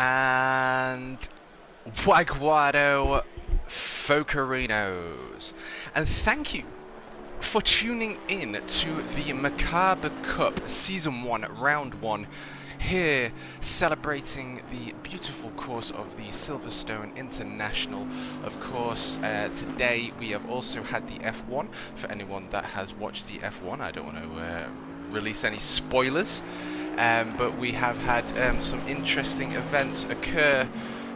and Waguado Focarinos. And thank you for tuning in to the Merkaba Cup Season 1, Round 1, here celebrating the beautiful course of the Silverstone International. Of course, today we have also had the F1. For anyone that has watched the F1, I don't want to release any spoilers, but we have had some interesting events occur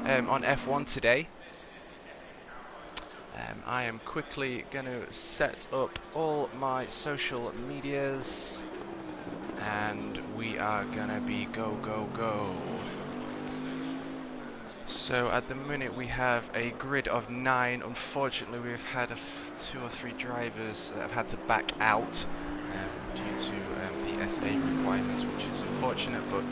on F1 today. I am quickly going to set up all my social medias, and we are going to be go, go, go. So at the minute we have a grid of 9. Unfortunately, we've had 2 or 3 drivers that have had to back out due to the SA requirements, which is unfortunate, but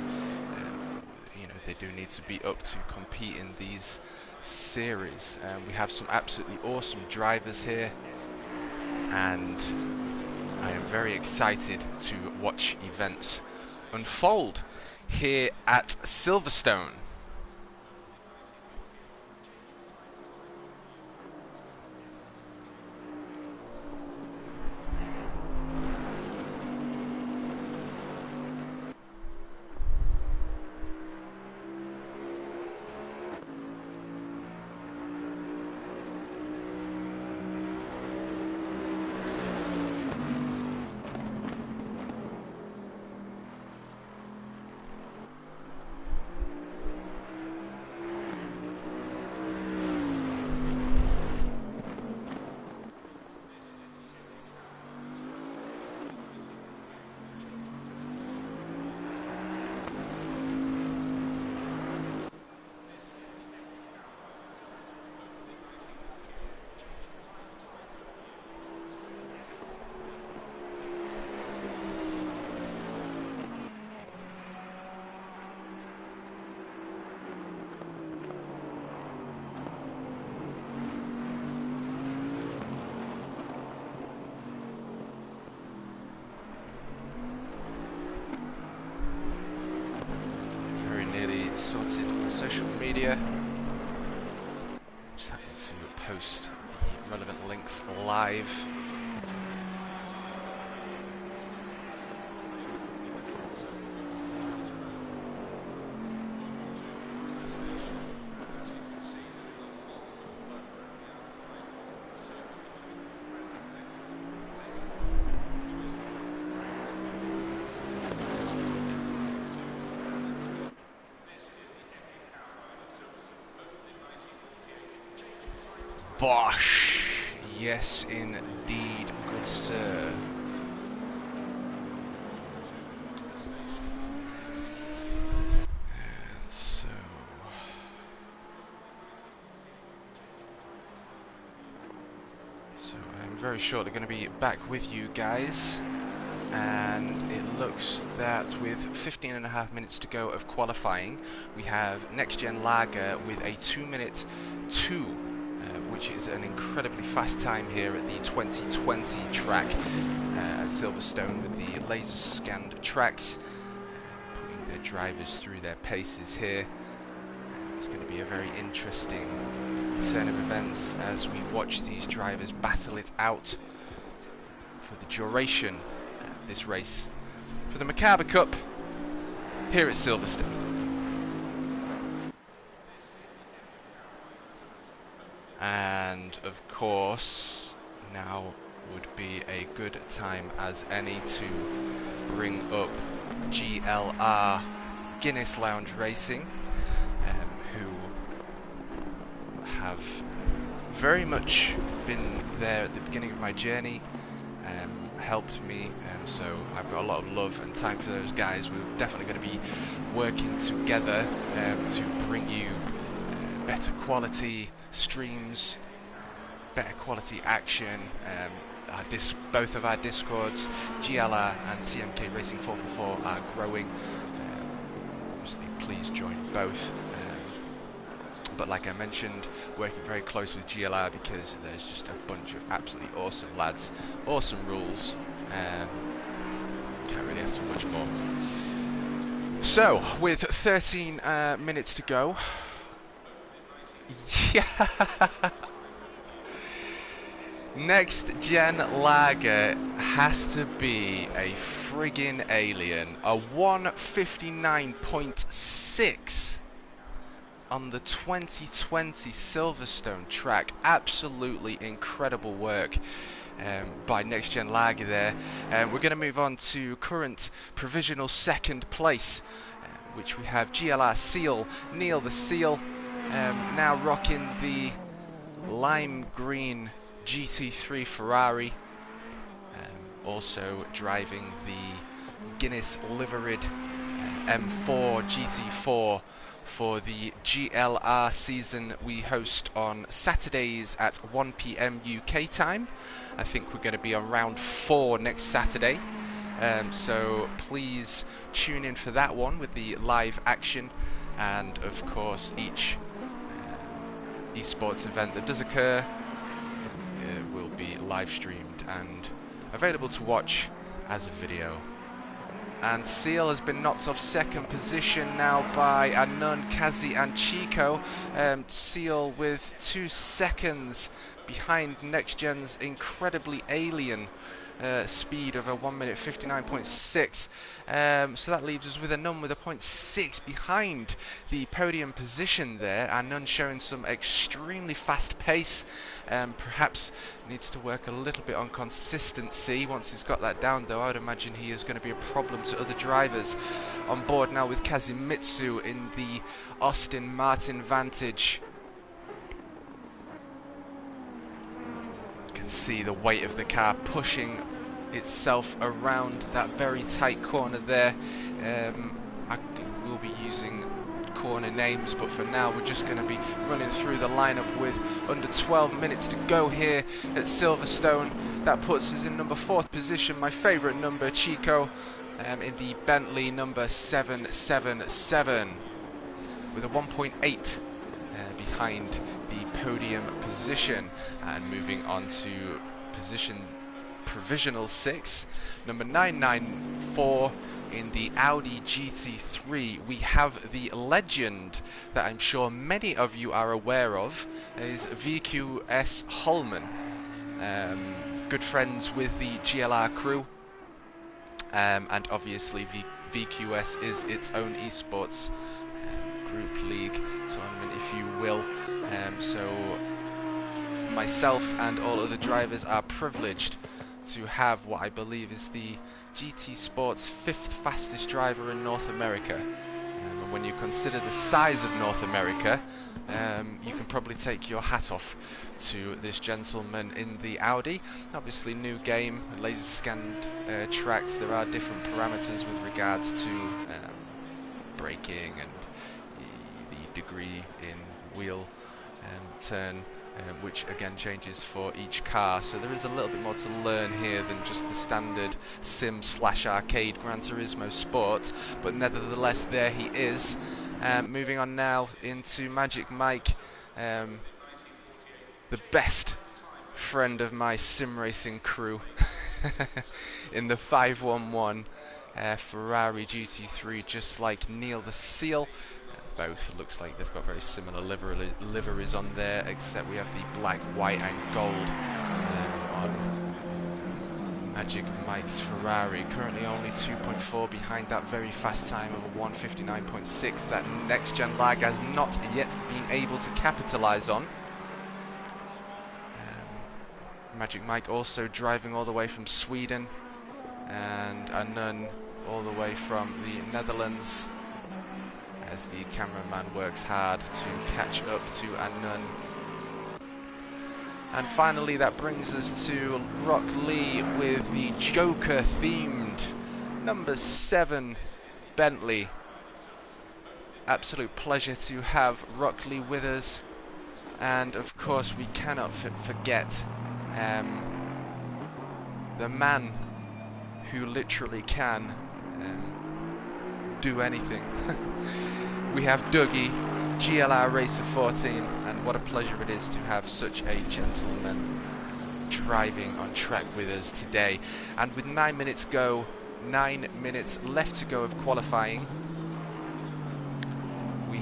you know, they do need to be up to compete in these series. We have some absolutely awesome drivers here, and I am very excited to watch events unfold here at Silverstone. Sorted my social media. Just having to post the relevant links live. Bosh! Yes, indeed, good sir. And so I'm very shortly going to be back with you guys, and it looks that with 15.5 minutes to go of qualifying, we have Next Gen Lager with a 2-minute 2. Which is an incredibly fast time here at the 2020 track at Silverstone, with the laser scanned tracks, putting their drivers through their paces here. It's going to be a very interesting turn of events as we watch these drivers battle it out for the duration of this race for the Merkaba Cup here at Silverstone. And of course, now would be a good time as any to bring up GLR Guinness Lounge Racing, who have very much been there at the beginning of my journey, helped me, so I've got a lot of love and time for those guys. We're definitely going to be working together to bring you better quality streams, better quality action. Both of our Discords, GLR and TMK Racing 444, are growing. Obviously, please join both. But like I mentioned, working very close with GLR because there's just a bunch of absolutely awesome lads, awesome rules. Can't really ask for much more. So, with 13 minutes to go, yeah, next gen lager has to be a friggin' alien. A 159.6 on the 2020 Silverstone track. Absolutely incredible work by Next Gen Lager there. We're going to move on to current provisional second place, which we have GLR Seal, Neil the Seal, now rocking the lime green GT3 Ferrari, also driving the Guinness liveried M4 GT4 for the GLR season we host on Saturdays at 1 PM UK time. I think we're going to be on round 4 next Saturday, so please tune in for that one with the live action, and of course each esports event that does occur will be live streamed and available to watch as a video. And Seal has been knocked off second position now by Anun, Kazi and Chico. Seal with 2 seconds behind Next Gen's incredibly alien speed of a 1 minute 59.6. So that leaves us with Anun with a 0.6 behind the podium position there. Anun showing some extremely fast pace. Perhaps needs to work a little bit on consistency. Once he's got that down though, I would imagine he is going to be a problem to other drivers. On board now with Kazimitsu in the Austin Martin Vantage. You can see the weight of the car pushing itself around that very tight corner there. I will be using corner names, but for now we're just going to be running through the lineup with under 12 minutes to go here at Silverstone. That puts us in number 4th position, my favourite number, Chico, in the Bentley number 777 with a 1.8 behind the podium position. And moving on to position provisional 6, number 994 in the Audi GT3, we have the legend that I'm sure many of you are aware of, is VQS Holman, good friends with the GLR crew, and obviously VQS is its own esports group league tournament, if you will. So myself and all other drivers are privileged to have what I believe is the GT Sports 5th fastest driver in North America. And when you consider the size of North America, you can probably take your hat off to this gentleman in the Audi. Obviously new game, laser scanned tracks, there are different parameters with regards to braking and the degree in wheel turn, which again changes for each car, so there is a little bit more to learn here than just the standard sim/arcade Gran Turismo Sport, but nevertheless there he is. Moving on now into Magic Mike, the best friend of my sim racing crew in the 511 Ferrari GT3, just like Neil the Seal. Both looks like they've got very similar liveries on there, except we have the black, white and gold on Magic Mike's Ferrari. Currently only 2.4 behind that very fast time of 159.6 that Next Gen Lag has not yet been able to capitalise on. Magic Mike also driving all the way from Sweden, and Anun all the way from the Netherlands, as the cameraman works hard to catch up to Anun. And finally that brings us to Rock Lee with the Joker themed number 7 Bentley. Absolute pleasure to have Rock Lee with us, and of course we cannot forget the man who literally can do anything. We have Dougie, GLR Racer 14, and what a pleasure it is to have such a gentleman driving on track with us today. And with 9 minutes left to go of qualifying,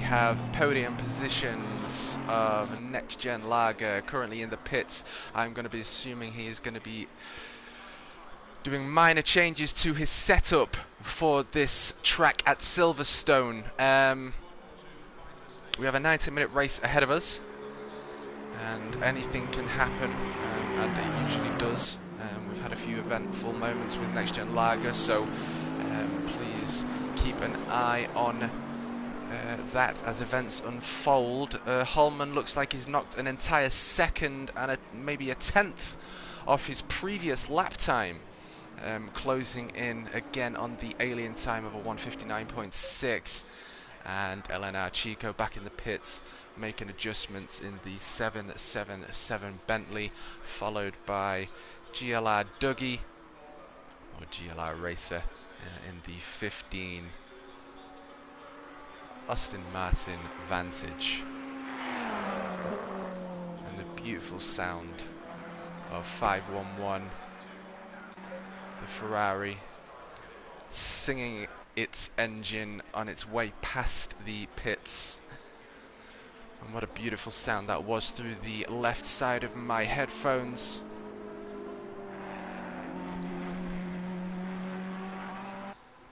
have podium positions of Next Gen Lager currently in the pits. I'm going to be assuming he is going to be doing minor changes to his setup for this track at Silverstone. We have a 90-minute race ahead of us, and anything can happen, and it usually does. We've had a few eventful moments with Next Gen Lager, so please keep an eye on that as events unfold. Holman looks like he's knocked an entire second and maybe a tenth off his previous lap time, closing in again on the alien time of a 1:59.6. And Eleanor Chico back in the pits, making adjustments in the 777 Bentley, followed by GLR Dougie, or GLR Racer, in the 15 Aston Martin Vantage. And the beautiful sound of 511, the Ferrari, singing its engine on its way past the pits. And what a beautiful sound that was through the left side of my headphones.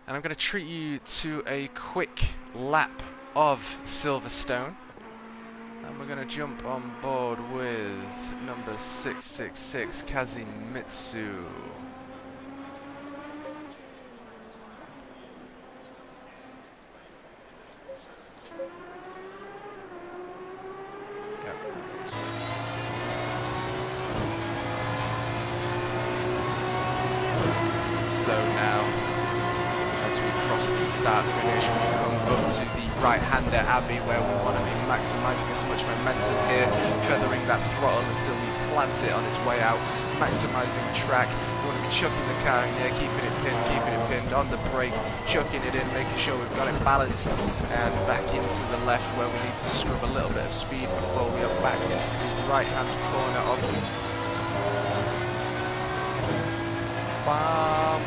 And I'm going to treat you to a quick lap of Silverstone. And we're going to jump on board with number 666, Kazimitsu. So now, as we cross the start finish, we come up to the right-hander Abbey, where we want to be maximising as much momentum here, feathering that throttle until we plant it on its way out, maximising track. We want to be chucking the car in there, keeping it pinned on the brake, chucking it in, making sure we've got it balanced, and back into the left where we need to scrub a little bit of speed before we are back into the right-hand corner of the farm.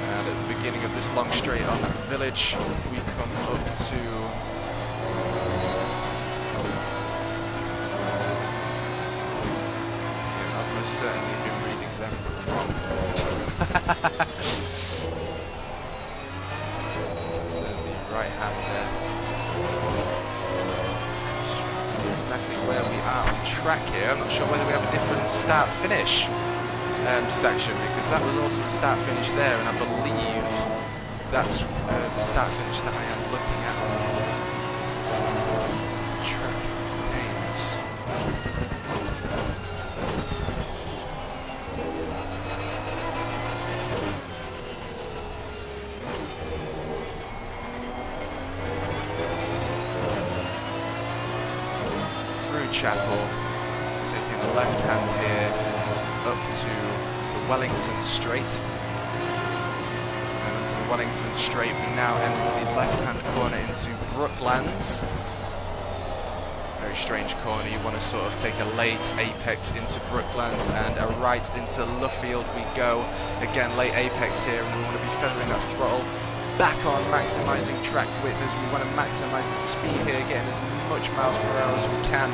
And at the beginning of this long straight on Village, we come up to I've most certainly been reading them wrong. So the right hand there. Exactly where we are on track here. I'm not sure whether we have a different start-finish section, because that was also a start-finish there, and I believe that's the start-finish that I am looking at on track names. Chapel, taking the left hand here up to the Wellington Straight, and onto the Wellington Straight we now enter the left hand corner into Brooklands. Very strange corner. You want to sort of take a late apex into Brooklands and a right into Luffield we go. Again, late apex here, and we want to be feathering that throttle back on, maximising track width as we want to maximise the speed here, getting as much miles per hour as we can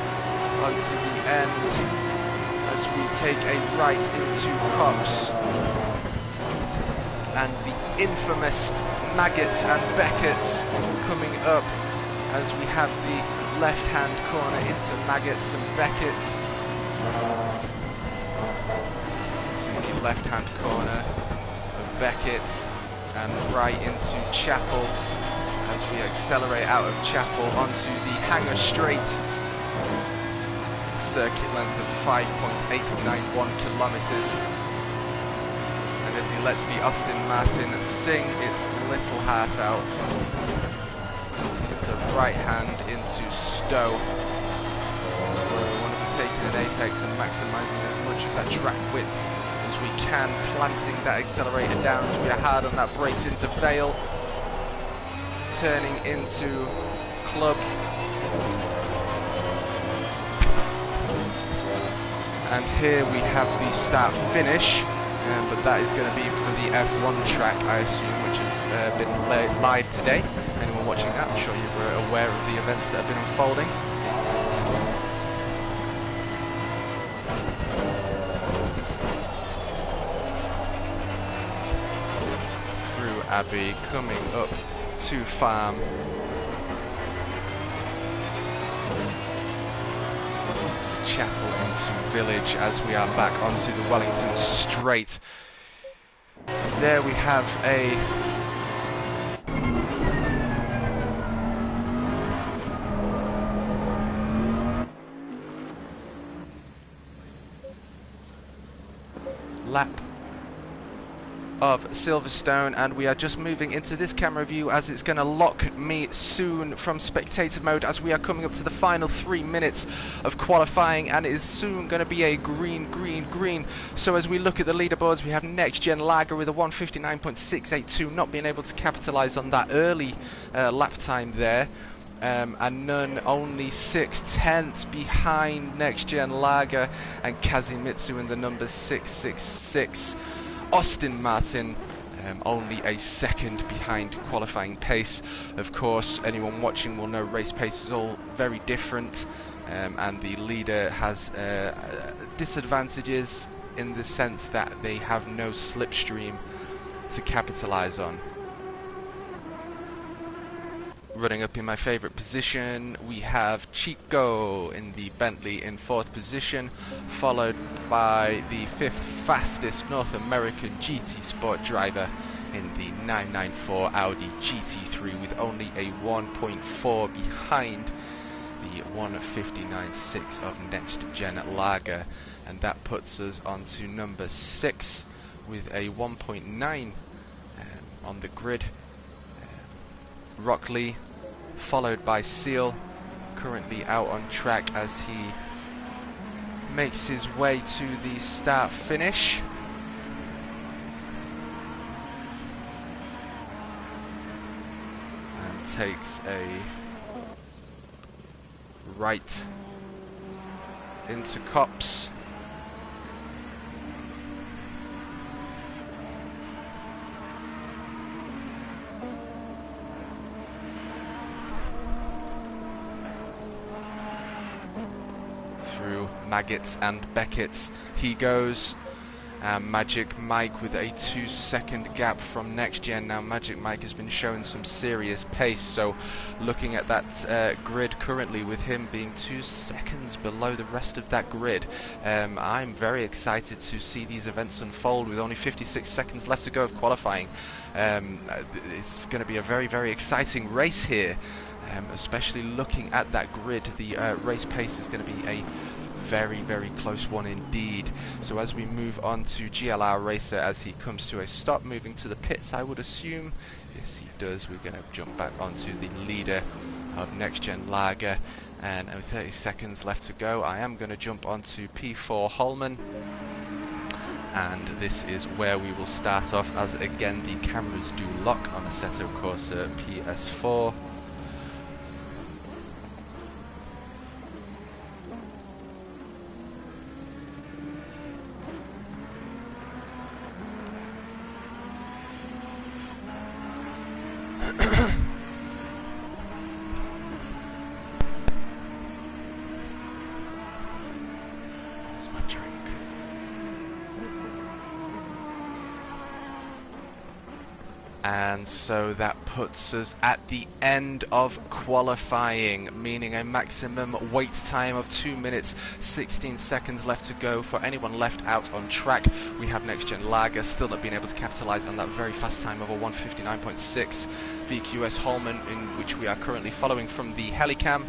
onto the end as we take a right into Cox. And the infamous Maggots and Beckett's coming up as we have the left-hand corner into Maggots and Beckett's. To the left-hand corner of Beckett's and right into Chapel as we accelerate out of Chapel onto the Hangar Straight. Circuit length of 5.891 kilometers. And as he lets the Aston Martin sing its little heart out, into right hand into Stowe, where we want to be taking an apex and maximising as much of that track width as we can, planting that accelerator down as we are hard on that brakes into Vale, turning into Club. And here we have the start finish but that is going to be for the F1 track, I assume, which has been live today. Anyone watching that, I'm sure you're aware of the events that have been unfolding. Through Abbey, coming up to Farm. Chapel into Village as we are back onto the Wellington Straight. There we have a lap of Silverstone, and we are just moving into this camera view as it's going to lock me soon from spectator mode as we are coming up to the final 3 minutes of qualifying, and it is soon going to be a green. So as we look at the leaderboards, we have Next Gen Lager with a 159.682, not being able to capitalize on that early lap time there. And none only 6/10 behind Next Gen Lager, and Kazimitsu in the number 666. Austin Martin only a second behind qualifying pace. Of course, anyone watching will know race pace is all very different, and the leader has disadvantages in the sense that they have no slipstream to capitalize on. Running up in my favourite position, we have Chico in the Bentley in 4th position, followed by the 5th fastest North American GT Sport driver in the 994 Audi GT3, with only a 1.4 behind the 159.6 of Next Gen Lager, and that puts us onto number 6 with a 1.9 on the grid. Rockley, followed by Seal, currently out on track as he makes his way to the start finish. And takes a right into Copse. Through Maggots and Beckett's he goes, and Magic Mike with a 2-second gap from Next Gen. Now Magic Mike has been showing some serious pace, so looking at that grid currently with him being 2 seconds below the rest of that grid, I'm very excited to see these events unfold with only 56 seconds left to go of qualifying. It's going to be a very exciting race here. Especially looking at that grid, the race pace is going to be a very close one indeed. So as we move on to GLR Racer, as he comes to a stop, moving to the pits, I would assume. Yes, he does. We're going to jump back onto the leader of Next Gen Lager, and with 30 seconds left to go, I am going to jump onto P4 Holman. And this is where we will start off, as again the cameras do lock on Assetto Corsa PS4. And so that puts us at the end of qualifying, meaning a maximum wait time of 2 minutes 16 seconds left to go. For anyone left out on track, we have Next Gen Lager still not being able to capitalise on that very fast time of a 159.6. VQS Holman, in which we are currently following from the Helicam,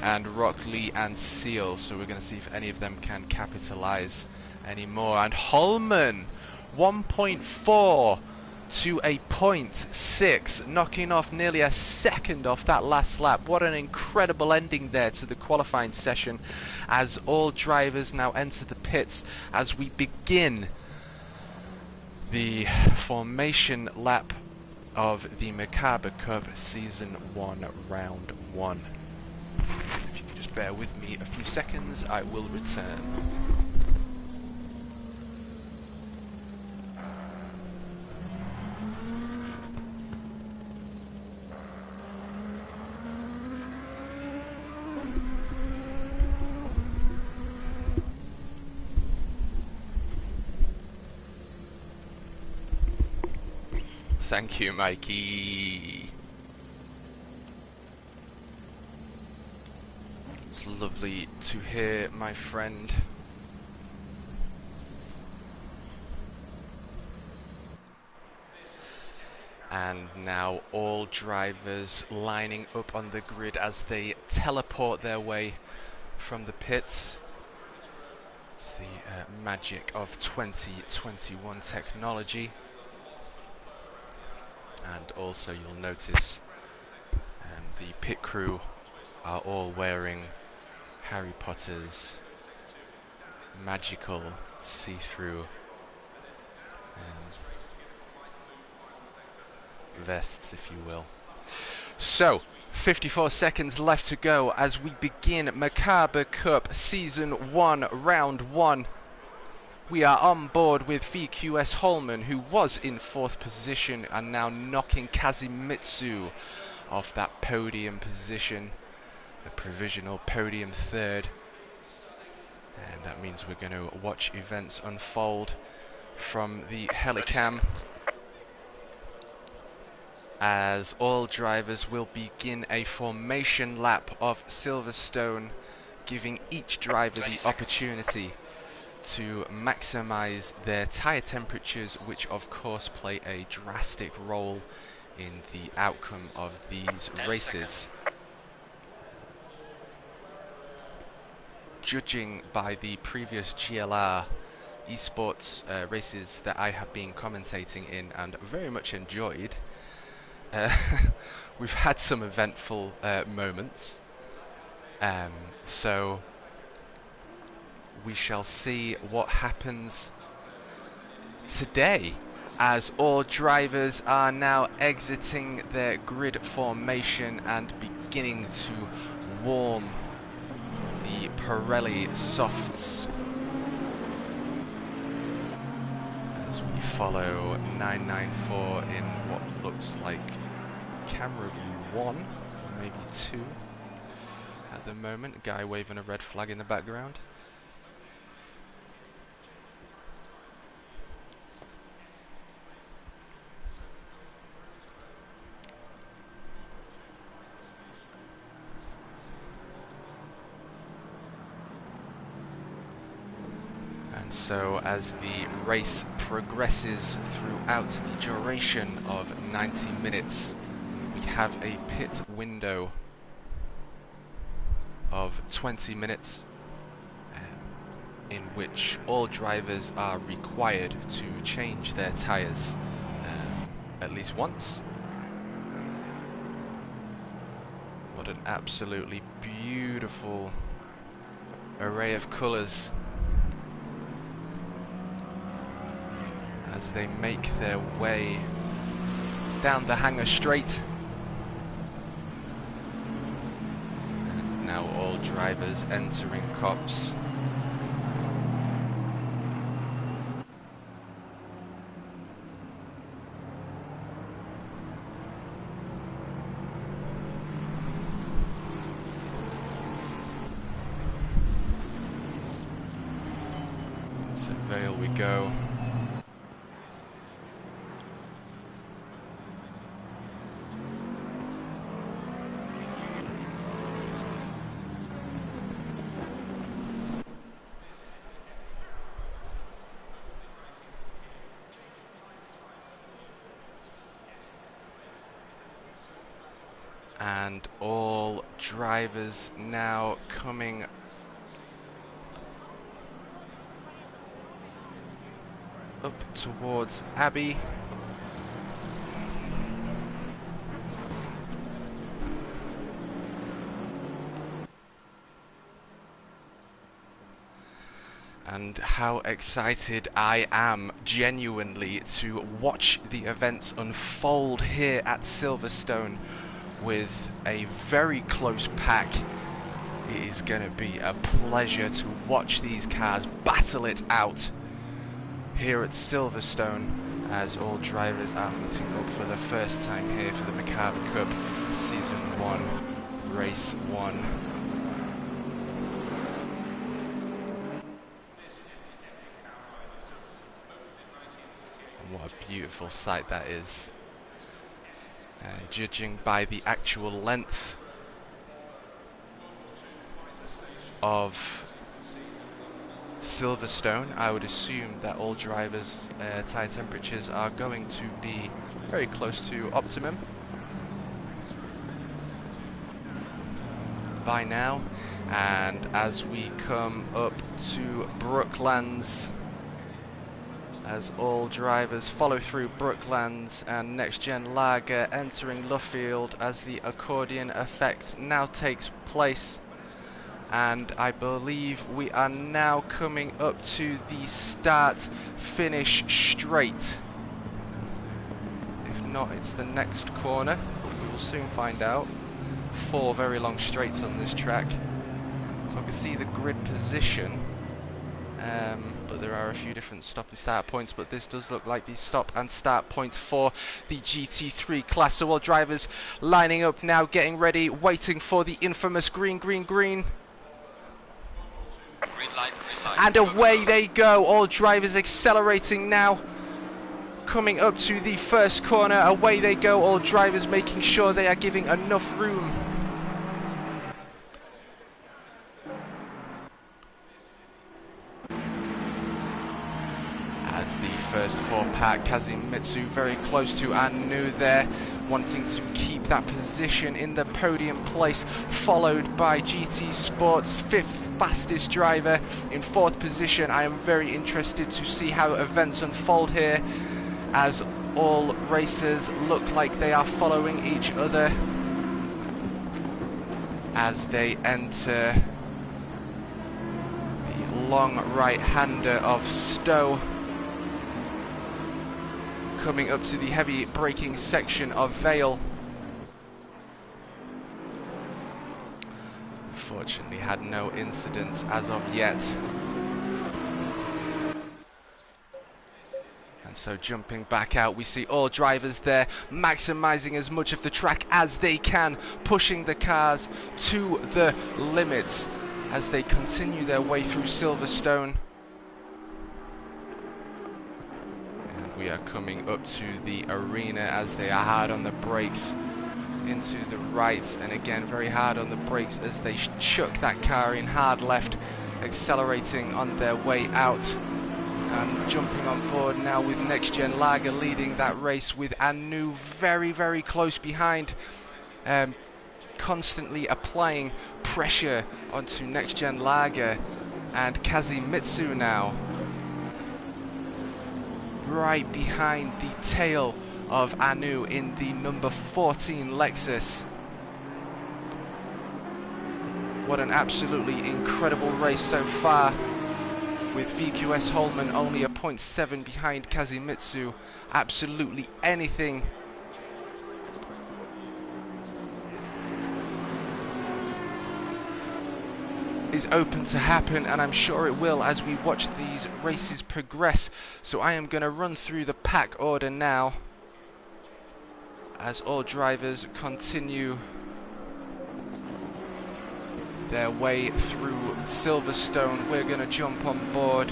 and Rockley and Seal. So we're going to see if any of them can capitalise anymore. And Holman, 1.4 to a 0.6, knocking off nearly a second off that last lap. What an incredible ending there to the qualifying session, as all drivers now enter the pits as we begin the formation lap of the Merkaba Cup Season 1 Round 1. If you could just bear with me a few seconds, I will return. Thank you, Mikey. It's lovely to hear, my friend. And now all drivers lining up on the grid as they teleport their way from the pits. It's the magic of 2021 technology. And also you'll notice the pit crew are all wearing Harry Potter's magical see-through vests, if you will. So, 54 seconds left to go as we begin Merkaba Cup Season 1, Round 1. We are on board with VQS Holman, who was in 4th position and now knocking Kazimitsu off that podium position, a provisional podium 3rd. And that means we're going to watch events unfold from the helicam, as all drivers will begin a formation lap of Silverstone, giving each driver the opportunity to maximize their tire temperatures, which of course play a drastic role in the outcome of these races. Judging by the previous GLR esports races that I have been commentating in and very much enjoyed, we've had some eventful moments, so we shall see what happens today, as all drivers are now exiting their grid formation and beginning to warm the Pirelli softs as we follow 994 in what looks like camera view 1, or maybe 2 at the moment. A guy waving a red flag in the background. So as the race progresses throughout the duration of 90 minutes, we have a pit window of 20 minutes in which all drivers are required to change their tyres at least once. What an absolutely beautiful array of colours as they make their way down the hangar straight. And now all drivers entering COPS. Into Vale we go. And all drivers now coming up towards Abbey. And how excited I am genuinely to watch the events unfold here at Silverstone with a very close pack. It is going to be a pleasure to watch these cars battle it out here at Silverstone as all drivers are meeting up for the first time here for the Merkaba Cup Season 1, Race 1. And what a beautiful sight that is. Judging by the actual length of Silverstone, I would assume that all drivers' tyre temperatures are going to be very close to optimum by now. And as we come up to Brooklands, as all drivers follow through Brooklands and Next Gen Lager entering Luffield, as the accordion effect now takes place, and I believe we are now coming up to the start-finish straight. If not, it's the next corner, but we will soon find out. 4 very long straights on this track, so I can see the grid position, but there are a few different stop and start points, but this does look like the stop and start points for the GT3 class. So all drivers lining up now, getting ready, waiting for the infamous green. Green light, And away they go, all drivers accelerating now, coming up to the first corner. Away they go, all drivers making sure they are giving enough room. As the first 4 pack, Kazimitsu very close to Anu there, wanting to keep that position in the podium place, followed by GT Sports, 5th fastest driver in 4th position. I am very interested to see how events unfold here, as all racers look like they are following each other as they enter the long right-hander of Stowe, coming up to the heavy braking section of Vale. Fortunately had no incidents as of yet. And so jumping back out, we see all drivers there maximizing as much of the track as they can, pushing the cars to the limits as they continue their way through Silverstone. We are coming up to the arena as they are hard on the brakes into the right, and again very hard on the brakes as they chuck that car in hard left, accelerating on their way out and jumping on board now with Next Gen Lager leading that race, with Anu very close behind, constantly applying pressure onto Next Gen Lager, and Kazimitsu now right behind the tail of Anu in the number 14 Lexus. What an absolutely incredible race so far, with VQS Holman only a 0.7 behind Kazimitsu. Absolutely anything is open to happen, and I'm sure it will as we watch these races progress. So I am going to run through the pack order now as all drivers continue their way through Silverstone. We're going to jump on board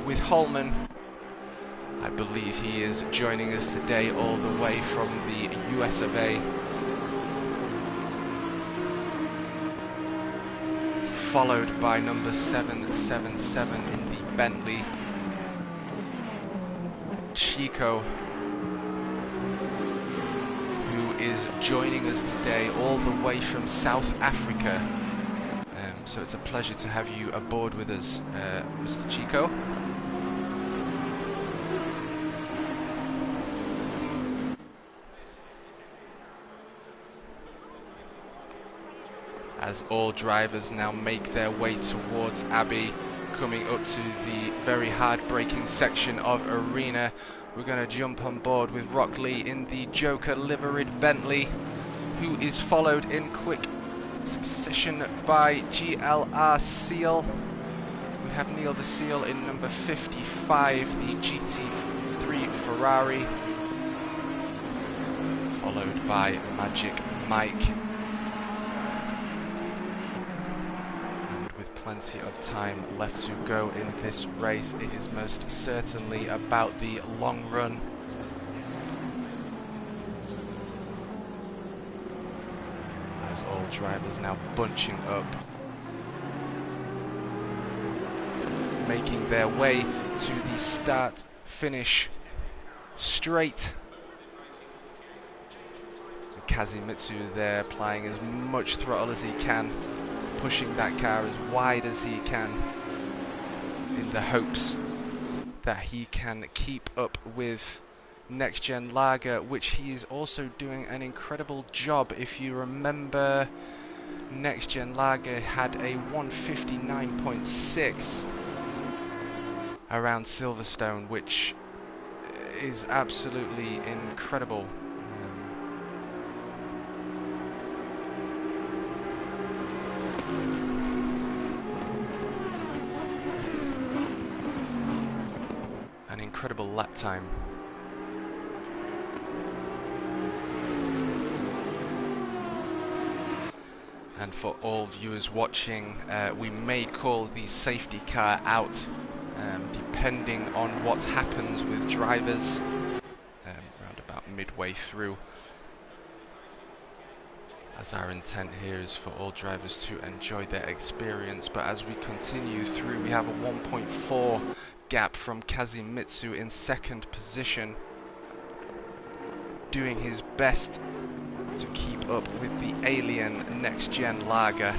with Holman. I believe he is joining us today all the way from the US of A. Followed by number 777 in the Bentley, Chico, who is joining us today all the way from South Africa. So it's a pleasure to have you aboard with us, Mr. Chico. As all drivers now make their way towards Abbey, coming up to the very hard braking section of Arena, we're going to jump on board with Rock Lee in the Joker liveried Bentley, who is followed in quick succession by GLR Seal. We have Neil the Seal in number 55, the GT3 Ferrari, followed by Magic Mike. And with plenty of time left to go in this race, it is most certainly about the long run. As all drivers now bunching up, making their way to the start-finish straight. Kazimitsu there applying as much throttle as he can, pushing that car as wide as he can in the hopes that he can keep up with Next Gen Lager, which he is also doing an incredible job. If you remember, Next Gen Lager had a 159.6 around Silverstone, which is absolutely incredible. An incredible lap time. And for all viewers watching, we may call the safety car out, depending on what happens with drivers around about midway through, as our intent here is for all drivers to enjoy their experience. But as we continue through, we have a 1.4 gap from Kazimitsu in second position, doing his best to keep up with the alien Next Gen Lager.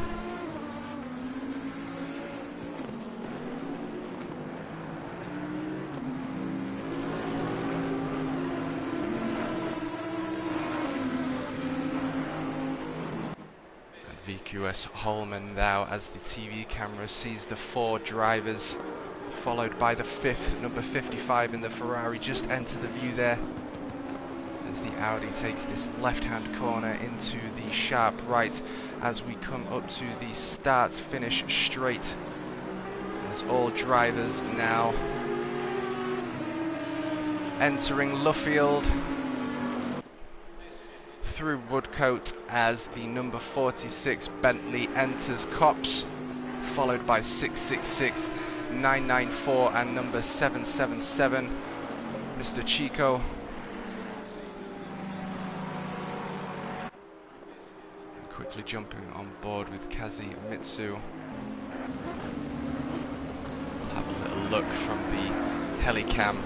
And VQS Holman now, as the TV camera sees the 4 drivers, followed by the 5th, number 55 in the Ferrari, just enter the view there, as the Audi takes this left-hand corner into the sharp right as we come up to the start-finish straight. As all drivers now entering Luffield through Woodcote, as the number 46 Bentley enters Copse, followed by 666, 994 and number 777, Mr. Chico. Quickly jumping on board with Kazimitsu. We'll have a little look from the helicam.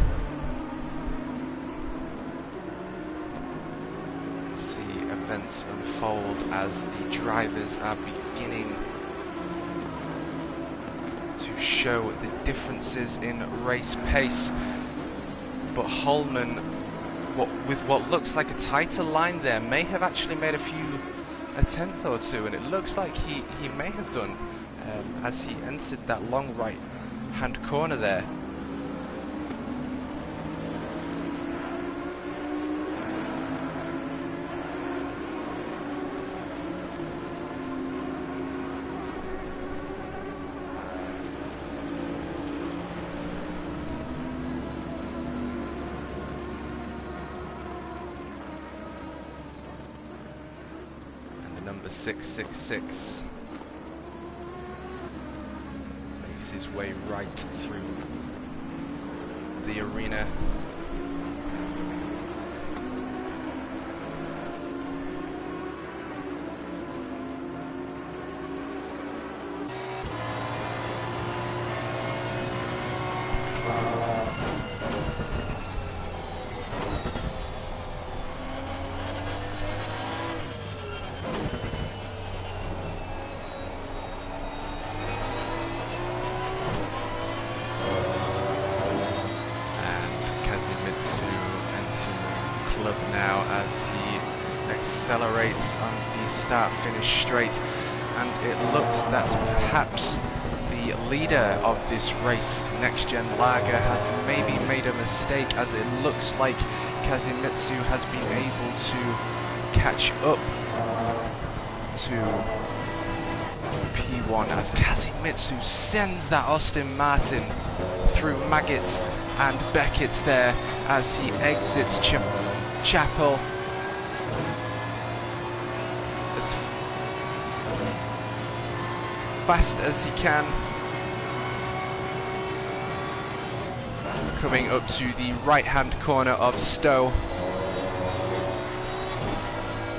Let's see events unfold as the drivers are beginning to show the differences in race pace. But Holman, with what looks like a tighter line there, may have actually made a tenth or two, and it looks like he may have done as he entered that long right hand corner there. Number 666 makes his way right through the arena. Now as he accelerates on the start-finish straight, and it looks that perhaps the leader of this race, Next Gen Lager, has maybe made a mistake, as it looks like Kazimitsu has been able to catch up to P1 as Kazimitsu sends that Aston Martin through Maggott and Beckett there as he exits Chapel as fast as he can, coming up to the right hand corner of Stowe.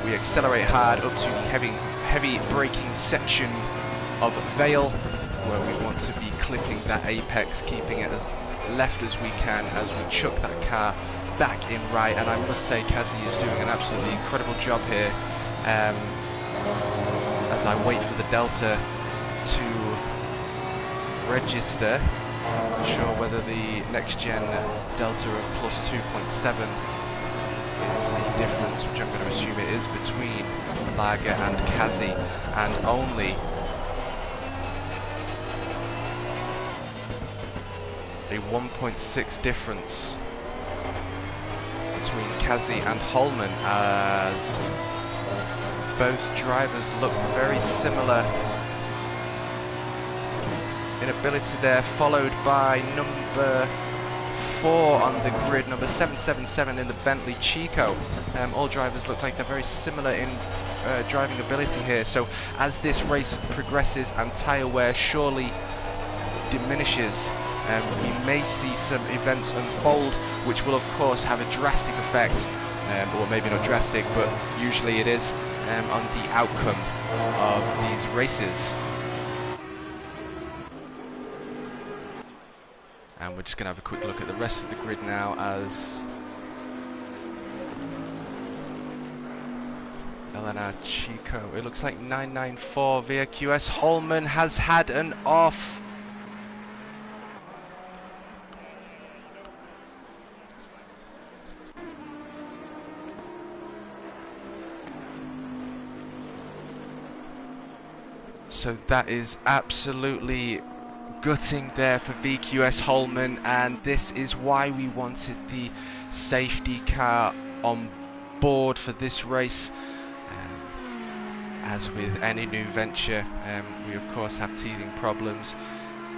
We accelerate hard up to the heavy braking section of Vale, where we want to be clipping that apex, keeping it as left as we can as we chuck that car back in right. And I must say, Kazi is doing an absolutely incredible job here, as I wait for the Delta to register. I'm not sure whether the next gen Delta of plus 2.7 is the difference, which I'm going to assume it is, between Lager and Kazi, and only a 1.6 difference between Kazi and Holman, as both drivers look very similar in ability there, followed by number 4 on the grid, number 777 in the Bentley Chico. All drivers look like they're very similar in driving ability here, so as this race progresses and tyre wear surely diminishes, we may see some events unfold which will of course have a drastic effect, or maybe not drastic, but usually it is, on the outcome of these races. And we're just going to have a quick look at the rest of the grid now, as LNR Chico, it looks like 994 VQS Holman has had an off. So that is absolutely gutting there for VQS Holman, and this is why we wanted the safety car on board for this race. As with any new venture, we of course have teething problems,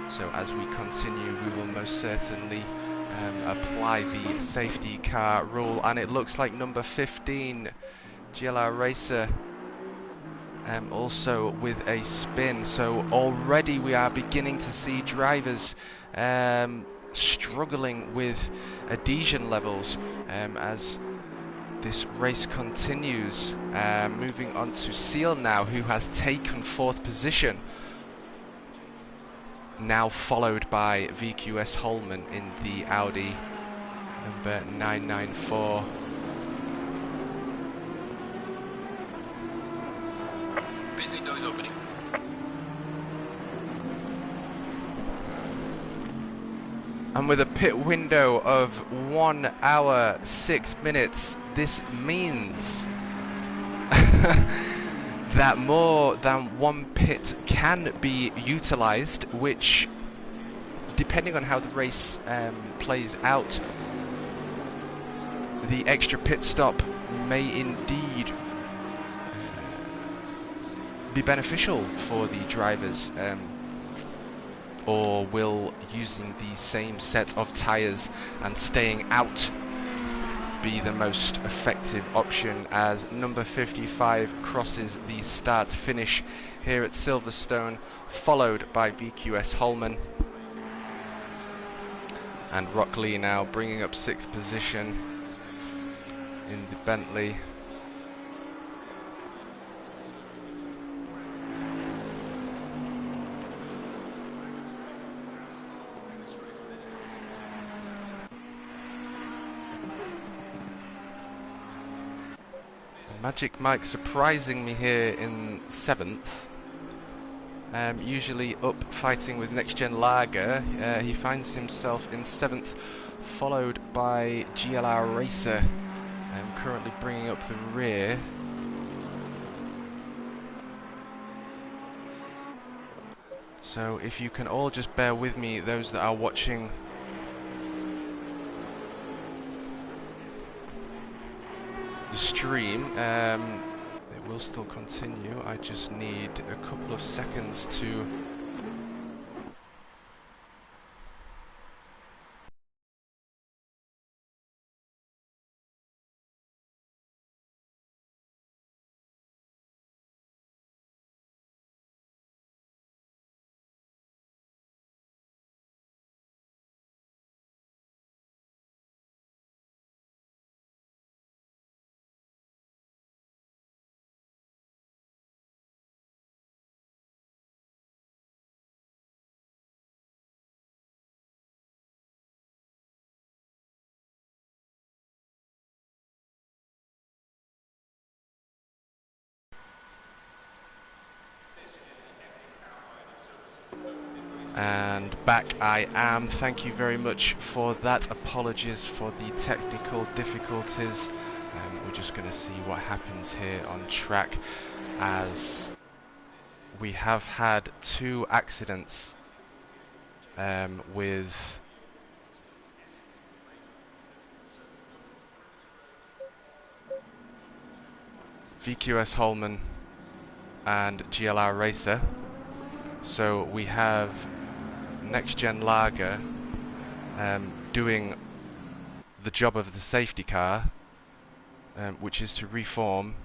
so as we continue we will most certainly apply the safety car rule. And it looks like number 15 GLR Racer also with a spin, so already we are beginning to see drivers struggling with adhesion levels as this race continues. Moving on to Seal now, who has taken 4th position, now followed by VQS Holman in the Audi number 994. Pit window is opening. And with a pit window of 1 hour 6 minutes, this means that more than one pit can be utilised, which, depending on how the race plays out, the extra pit stop may indeed be beneficial for the drivers, or will using the same set of tyres and staying out be the most effective option, as number 55 crosses the start finish here at Silverstone, followed by VQS Holman. And Rockley now bringing up 6th position in the Bentley. Magic Mike surprising me here in 7th. Usually up fighting with Next Gen Lager. He finds himself in 7th, followed by GLR Racer, currently bringing up the rear. So if you can all just bear with me, those that are watching the stream, it will still continue. I just need a couple of seconds to And back I am. Thank you very much for that. Apologies for the technical difficulties. We're just going to see what happens here on track, as we have had 2 accidents with VQS Holman and GLR Racer. So we have Next Gen Lager doing the job of the safety car, which is to reform,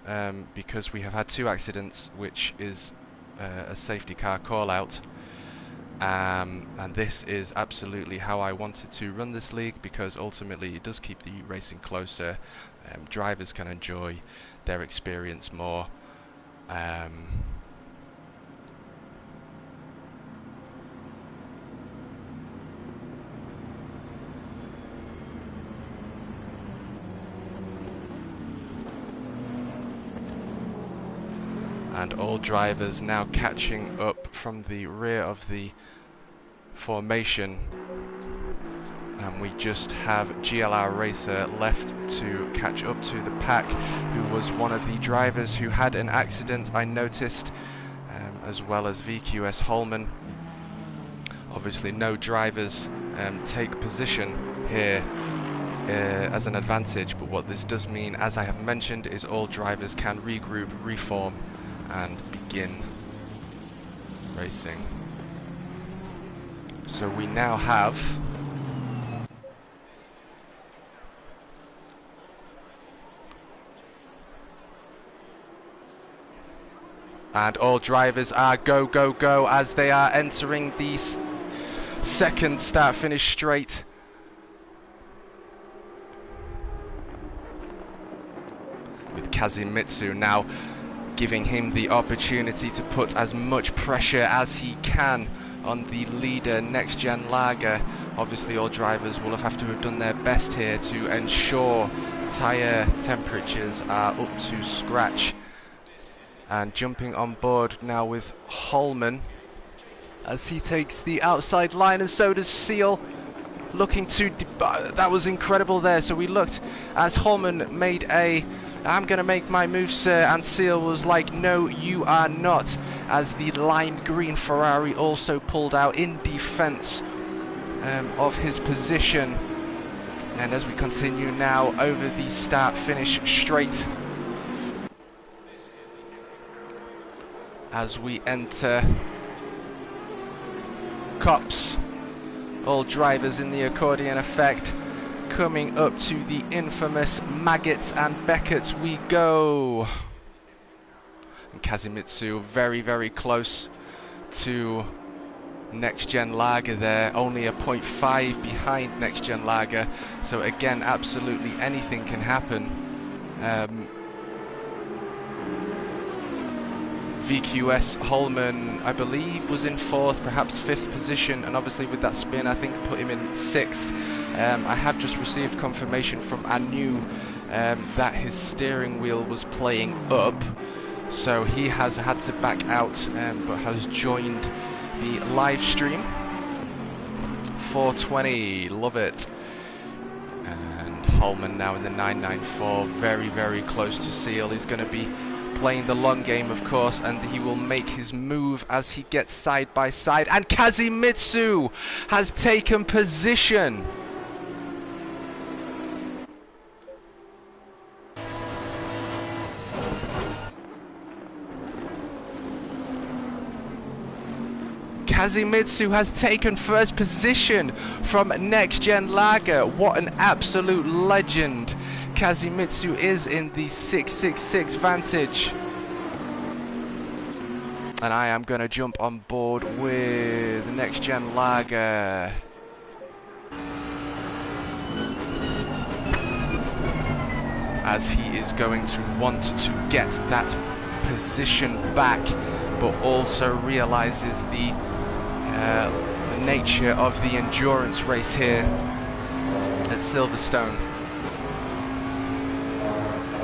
because we have had 2 accidents, which is a safety car call out. And this is absolutely how I wanted to run this league, because ultimately it does keep the racing closer. Drivers can enjoy their experience more. And all drivers now catching up from the rear of the formation, and we just have GLR Racer left to catch up to the pack, who was one of the drivers who had an accident, I noticed, as well as VQS Holman. Obviously no drivers take position here as an advantage, but what this does mean, as I have mentioned, is all drivers can regroup, reform and begin racing. So we now have and all drivers are go, go, go as they are entering the second start-finish straight. With Kazimitsu now giving him the opportunity to put as much pressure as he can on the leader, Next Gen Lager. Obviously all drivers will have to have done their best here to ensure tyre temperatures are up to scratch. And jumping on board now with Holman as he takes the outside line, and so does Seal, looking to that was incredible there. So we looked as Holman made a "I'm going to make my move, sir," and Seal was like, "No, you are not," as the lime green Ferrari also pulled out in defense of his position. And as we continue now over the start-finish straight, as we enter Cops, all drivers in the accordion effect, coming up to the infamous Maggots and Beckett's we go. And Kazimitsu very, very close to Next Gen Lager there, only a 0.5 behind Next Gen Lager. So again, absolutely anything can happen. VQS Holman, I believe, was in 4th, perhaps 5th position, and obviously with that spin I think put him in 6th. I have just received confirmation from Anu that his steering wheel was playing up, so he has had to back out, but has joined the live stream. 420, love it. And Holman now in the 994, very, very close to Seal. He's going to be playing the long game, of course, and he will make his move as he gets side by side. And Kazimitsu has taken position. Kazimitsu has taken first position from Next Gen Lager. What an absolute legend Kazimitsu is in the 666 Vantage. And I am going to jump on board with Next Gen Lager. As he is going to want to get that position back, but also realizes the nature of the endurance race here at Silverstone.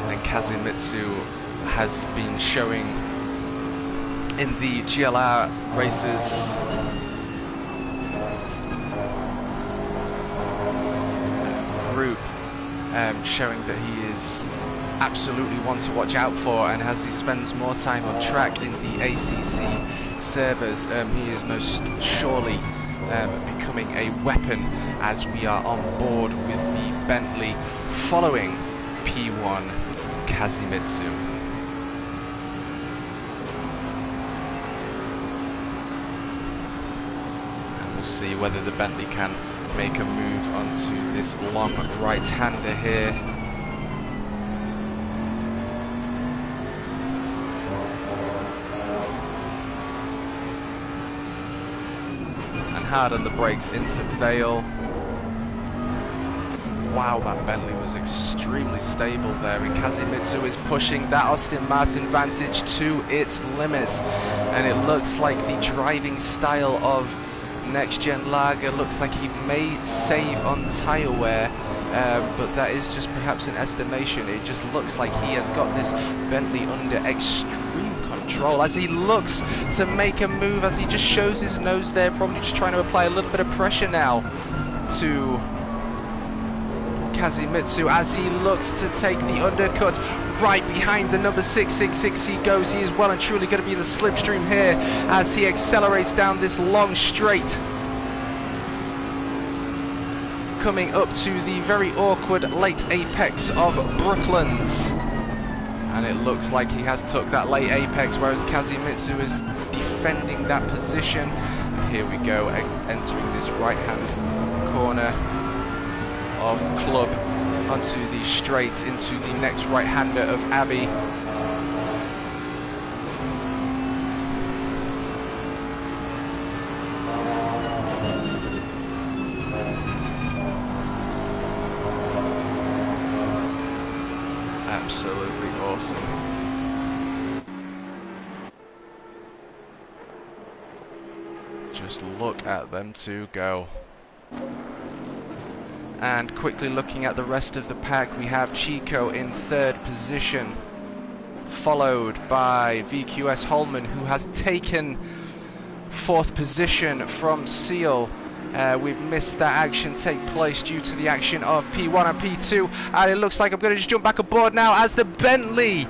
And Kazimitsu has been showing in the GLR races group, showing that he is absolutely one to watch out for, and as he spends more time on track in the ACC servers, he is most surely becoming a weapon as we are on board with the Bentley following P1 Kazimitsu. And we'll see whether the Bentley can make a move onto this long right-hander here. And hard on the brakes into Vale. Wow, that Bentley was extremely stable there, and Kazimitsu is pushing that Aston Martin Vantage to its limits, and it looks like the driving style of Next Gen Lager looks like he may save on tyre wear, but that is just perhaps an estimation. It just looks like he has got this Bentley under extreme control as he looks to make a move, as he just shows his nose there, probably just trying to apply a little bit of pressure now to Kazimitsu as he looks to take the undercut. Right behind the number 666 he goes. He is well and truly going to be in the slipstream here as he accelerates down this long straight, coming up to the very awkward late apex of Brooklands, and it looks like he has took that late apex, whereas Kazimitsu is defending that position. And here we go, entering this right hand corner of Club onto the straight into the next right-hander of Abbey. Absolutely awesome. Just look at them two go. And quickly looking at the rest of the pack, we have Chico in third position, followed by VQS Holman, who has taken fourth position from Seal. We've missed that action take place due to the action of P1 and P2, and it looks like I'm going to just jump back aboard now as the Bentley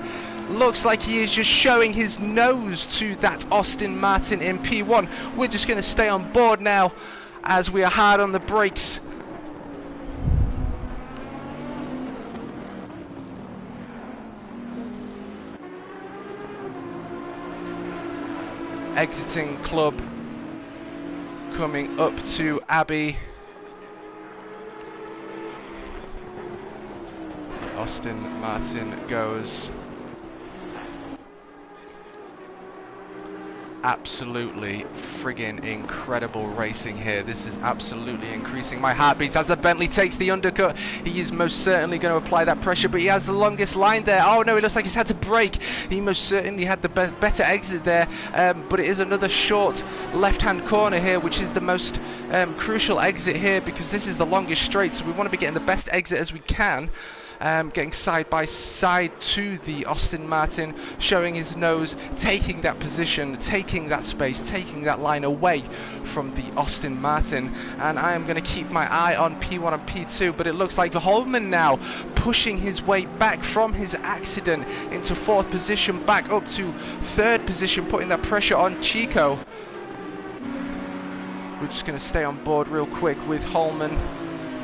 looks like he is just showing his nose to that Aston Martin in P1. We're just going to stay on board now as we are hard on the brakes. Exiting Club, coming up to Abbey. Aston Martin goes. Absolutely friggin' incredible racing here. This is absolutely increasing my heartbeats as the Bentley takes the undercut. He is most certainly going to apply that pressure, but he has the longest line there. Oh no, it looks like he's had to brake. He most certainly had the better exit there, but it is another short left-hand corner here, which is the most crucial exit here, because this is the longest straight, so we want to be getting the best exit as we can. Getting side by side to the Aston Martin, showing his nose, taking that position, taking that space, taking that line away from the Aston Martin. And I am going to keep my eye on P1 and P2, but it looks like Holman now pushing his way back from his accident into fourth position, back up to third position, putting that pressure on Chico. We're just going to stay on board real quick with Holman,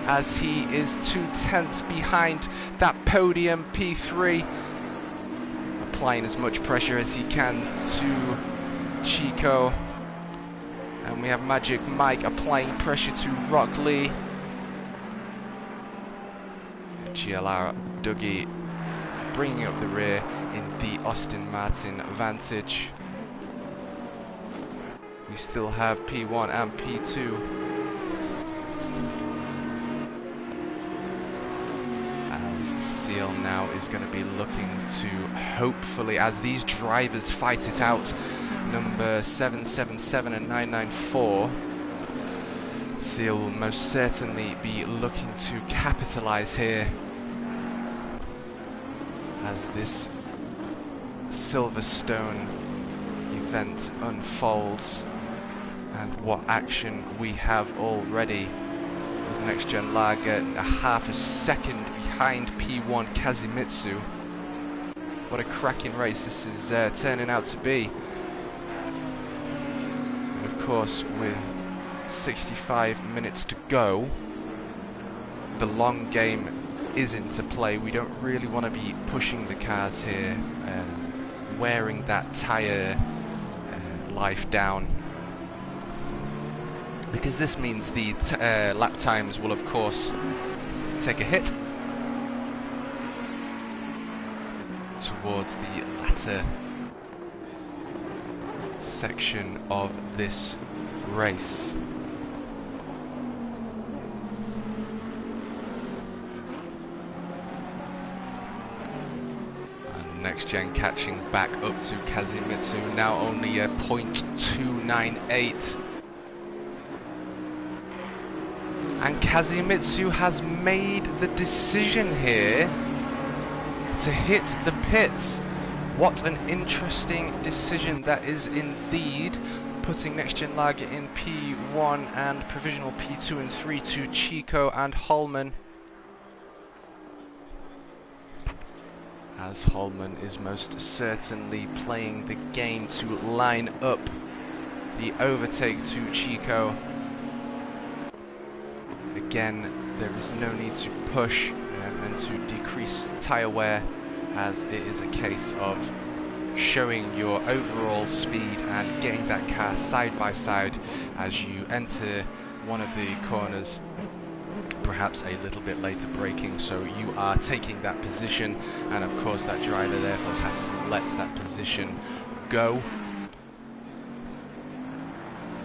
as he is 2/10 behind that podium P3, applying as much pressure as he can to Chico. And we have Magic Mike applying pressure to Rock Lee. GLR Dougie bringing up the rear in the Aston Martin Vantage. We still have P1 and P2. Seal now is going to be looking to, hopefully, as these drivers fight it out, number 777 and 994, Seal will most certainly be looking to capitalize here as this Silverstone event unfolds. And what action we have already, with Next Gen Lager, a half a second behind P1 Kazimitsu. What a cracking race this is turning out to be. And of course, with 65 minutes to go, the long game is into play. We don't really want to be pushing the cars here, wearing that tyre life down, because this means the lap times will of course take a hit towards the latter section of this race. And Next Gen catching back up to Kazimitsu, now only a 0.298. And Kazimitsu has made the decision here to hit the pits. What an interesting decision that is indeed, putting Next Gen Lager in P1 and provisional P2 and 3 to Chico and Holman, as Holman is most certainly playing the game to line up the overtake to Chico. Again, there is no need to push and to decrease tyre wear, as it is a case of showing your overall speed and getting that car side by side as you enter one of the corners, perhaps a little bit later braking, so you are taking that position, and of course that driver therefore has to let that position go.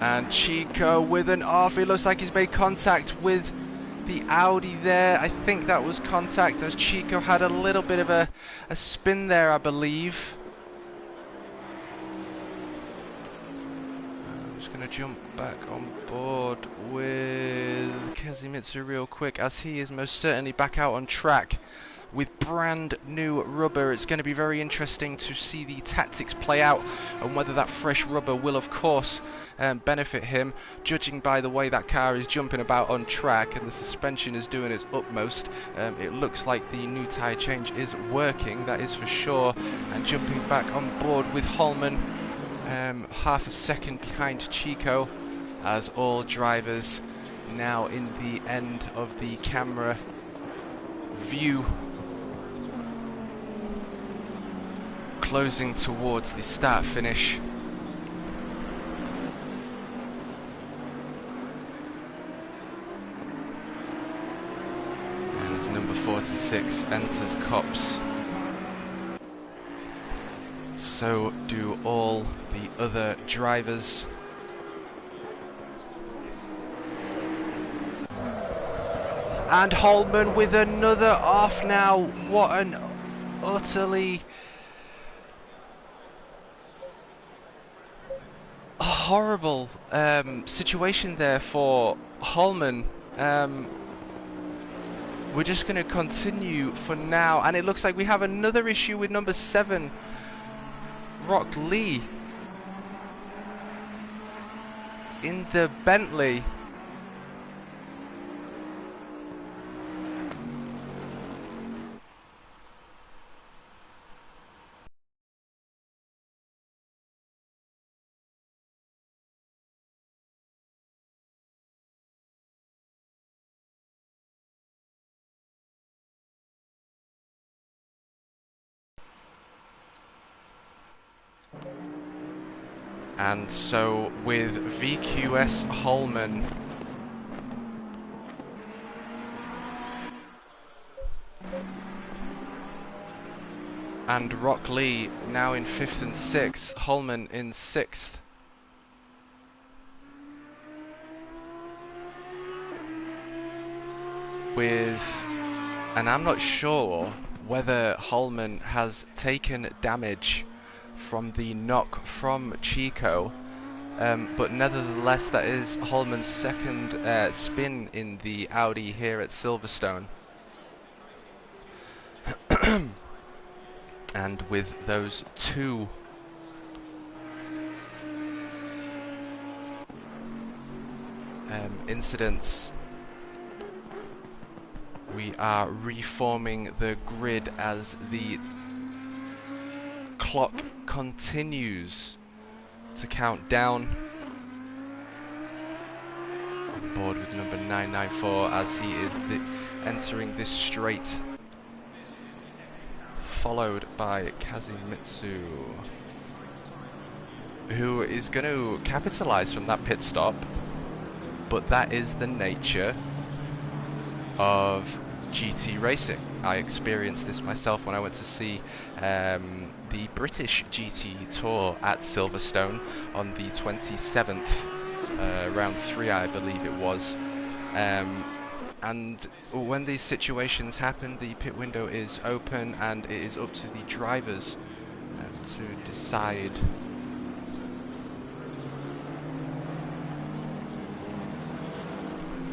And Chico with an off, it looks like he's made contact with the Audi there. I think that was contact, as Chico had a little bit of a spin there, I believe. I'm just going to jump back on board with Kazimitsu real quick, as he is most certainly back out on track with brand new rubber. It's going to be very interesting to see the tactics play out and whether that fresh rubber will of course benefit him, judging by the way that car is jumping about on track and the suspension is doing its utmost. It looks like the new tyre change is working, that is for sure. And jumping back on board with Holman, half a second behind Chico, as all drivers now in the end of the camera view, closing towards the start finish. And as number 46 enters Copse, so do all the other drivers. And Holman with another off now. What an utterly horrible situation there for Holman. We're just going to continue for now, and it looks like we have another issue with number 7, Rock Lee, in the Bentley. And so with VQS Holman and Rock Lee now in 5th and 6th, Holman in 6th. And I'm not sure whether Holman has taken damage from the knock from Chico, but nevertheless that is Holman's second spin in the Audi here at Silverstone. And with those two incidents We are reforming the grid as the clock continues to count down. On board with number 994 as he is entering this straight, followed by Kazimitsu, who is going to capitalize from that pit stop, but that is the nature of GT racing. I experienced this myself when I went to see the British GT Tour at Silverstone on the 27th, round 3 I believe it was, and when these situations happen, the pit window is open and it is up to the drivers to decide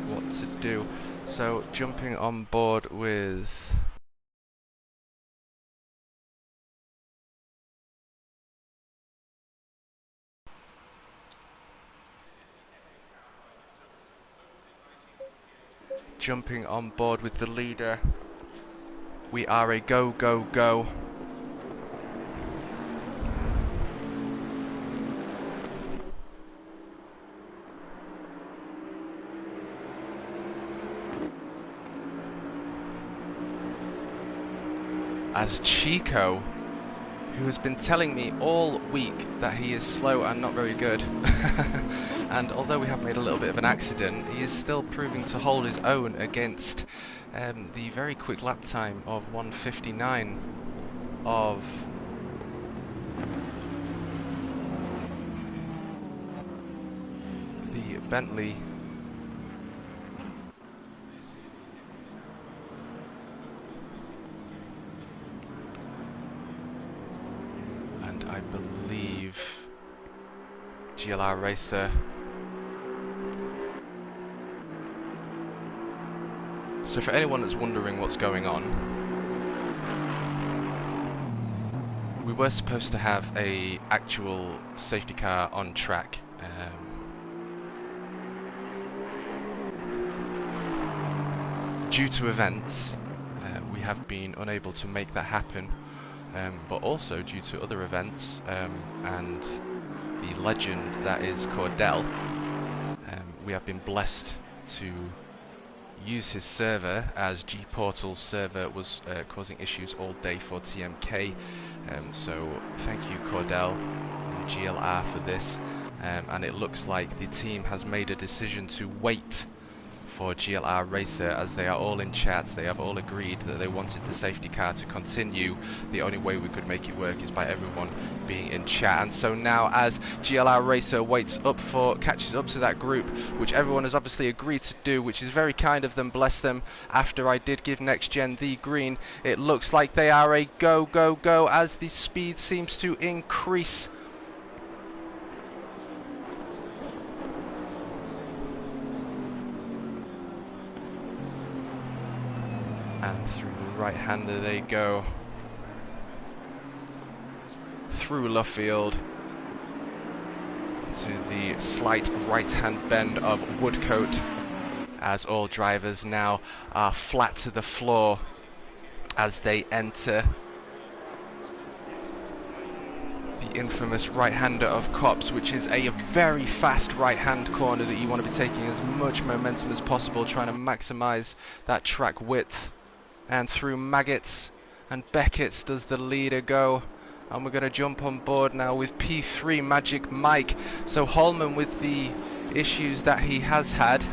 what to do. So jumping on board with the leader, we are a go, go, go. As Chico, who has been telling me all week that he is slow and not very good, and although we have made a little bit of an accident, he is still proving to hold his own against the very quick lap time of 1:59 of the Bentley. I believe GLR Racer. So for anyone that's wondering what's going on, we were supposed to have a actual safety car on track. Due to events, we have been unable to make that happen. But also due to other events and the legend that is Cordell, we have been blessed to use his server, as G-Portal's server was causing issues all day for TMK. So thank you Cordell and GLR for this, and it looks like the team has made a decision to wait for GLR Racer, as they are all in chat. They have all agreed that they wanted the safety car to continue. The only way we could make it work is by everyone being in chat. And so now, as GLR Racer catches up to that group, which everyone has obviously agreed to do, which is very kind of them, bless them, after I did give Next Gen the green, it looks like they are a go, go, go, as the speed seems to increase. And through the right-hander they go. Through Luffield to the slight right-hand bend of Woodcote, as all drivers now are flat to the floor as they enter the infamous right-hander of Copse, which is a very fast right-hand corner that you want to be taking as much momentum as possible, trying to maximize that track width. And through Maggots and Beckett's does the leader go. And we're going to jump on board now with P3 Magic Mike. So Holman, with the issues that he has had,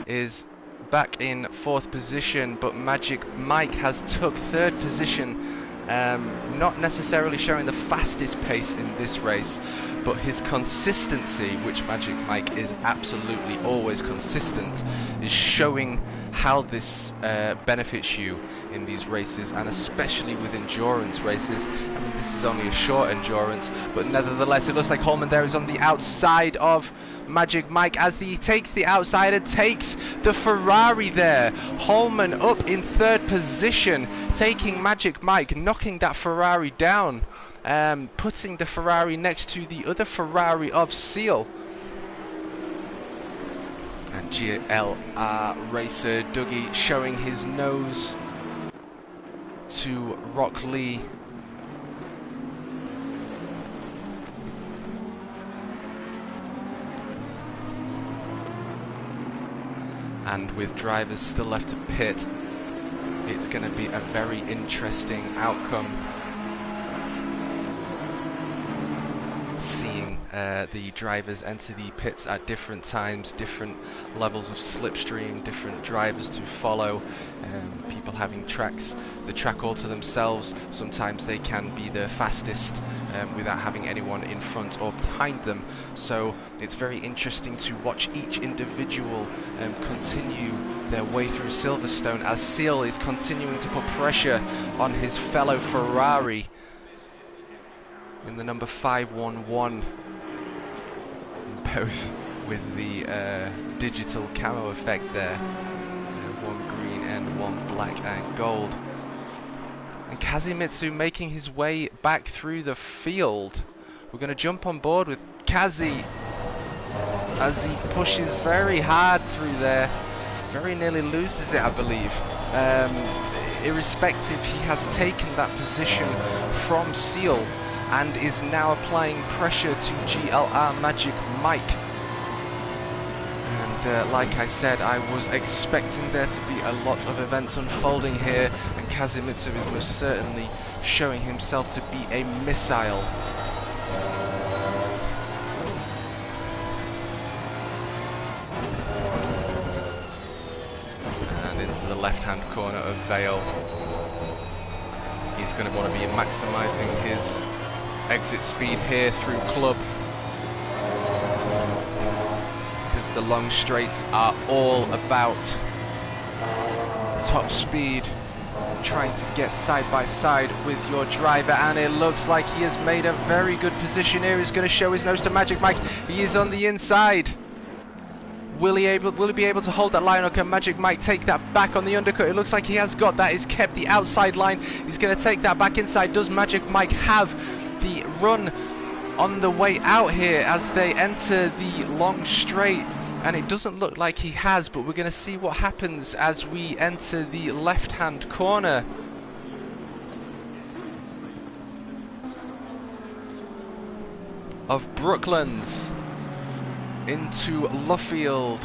is back in 4th position, but Magic Mike has took 3rd position. Not necessarily showing the fastest pace in this race, but his consistency, which Magic Mike is absolutely always consistent, is showing how this benefits you in these races, and especially with endurance races. I mean, this is only a short endurance, but nevertheless, it looks like Holman there is on the outside of Magic Mike as he takes the outside and takes the Ferrari there. Holman up in 3rd position, taking Magic Mike, knocking that Ferrari down, putting the Ferrari next to the other Ferrari of Seal. And GLR racer Dougie showing his nose to Rock Lee. And with drivers still left to pit, it's going to be a very interesting outcome. Seeing the drivers enter the pits at different times, different levels of slipstream, different drivers to follow, people having the track all to themselves. Sometimes they can be the fastest without having anyone in front or behind them. So it's very interesting to watch each individual continue their way through Silverstone as Seal is continuing to put pressure on his fellow Ferrari in the number 511, both with the digital camo effect there, one green and one black and gold. And Kazimitsu making his way back through the field. We're going to jump on board with Kazi as he pushes very hard through there, very nearly loses it, I believe. Irrespective, he has taken that position from Seal and is now applying pressure to GLR Magic Mike. And like I said, I was expecting there to be a lot of events unfolding here, and Kazimitsu is most certainly showing himself to be a missile. And into the left-hand corner of Vale. He's going to want to be maximising his exit speed here through Club, because the long straights are all about top speed, trying to get side by side with your driver, and it looks like he has made a very good position here. He's going to show his nose to Magic Mike. He is on the inside. Will he be able to hold that line, or can Magic Mike take that back on the undercut? It looks like he has got that. He's kept the outside line. He's going to take that back inside. Does Magic Mike have the run on the way out here as they enter the long straight? And it doesn't look like he has, but we're going to see what happens as we enter the left-hand corner. Of Brooklands into Luffield.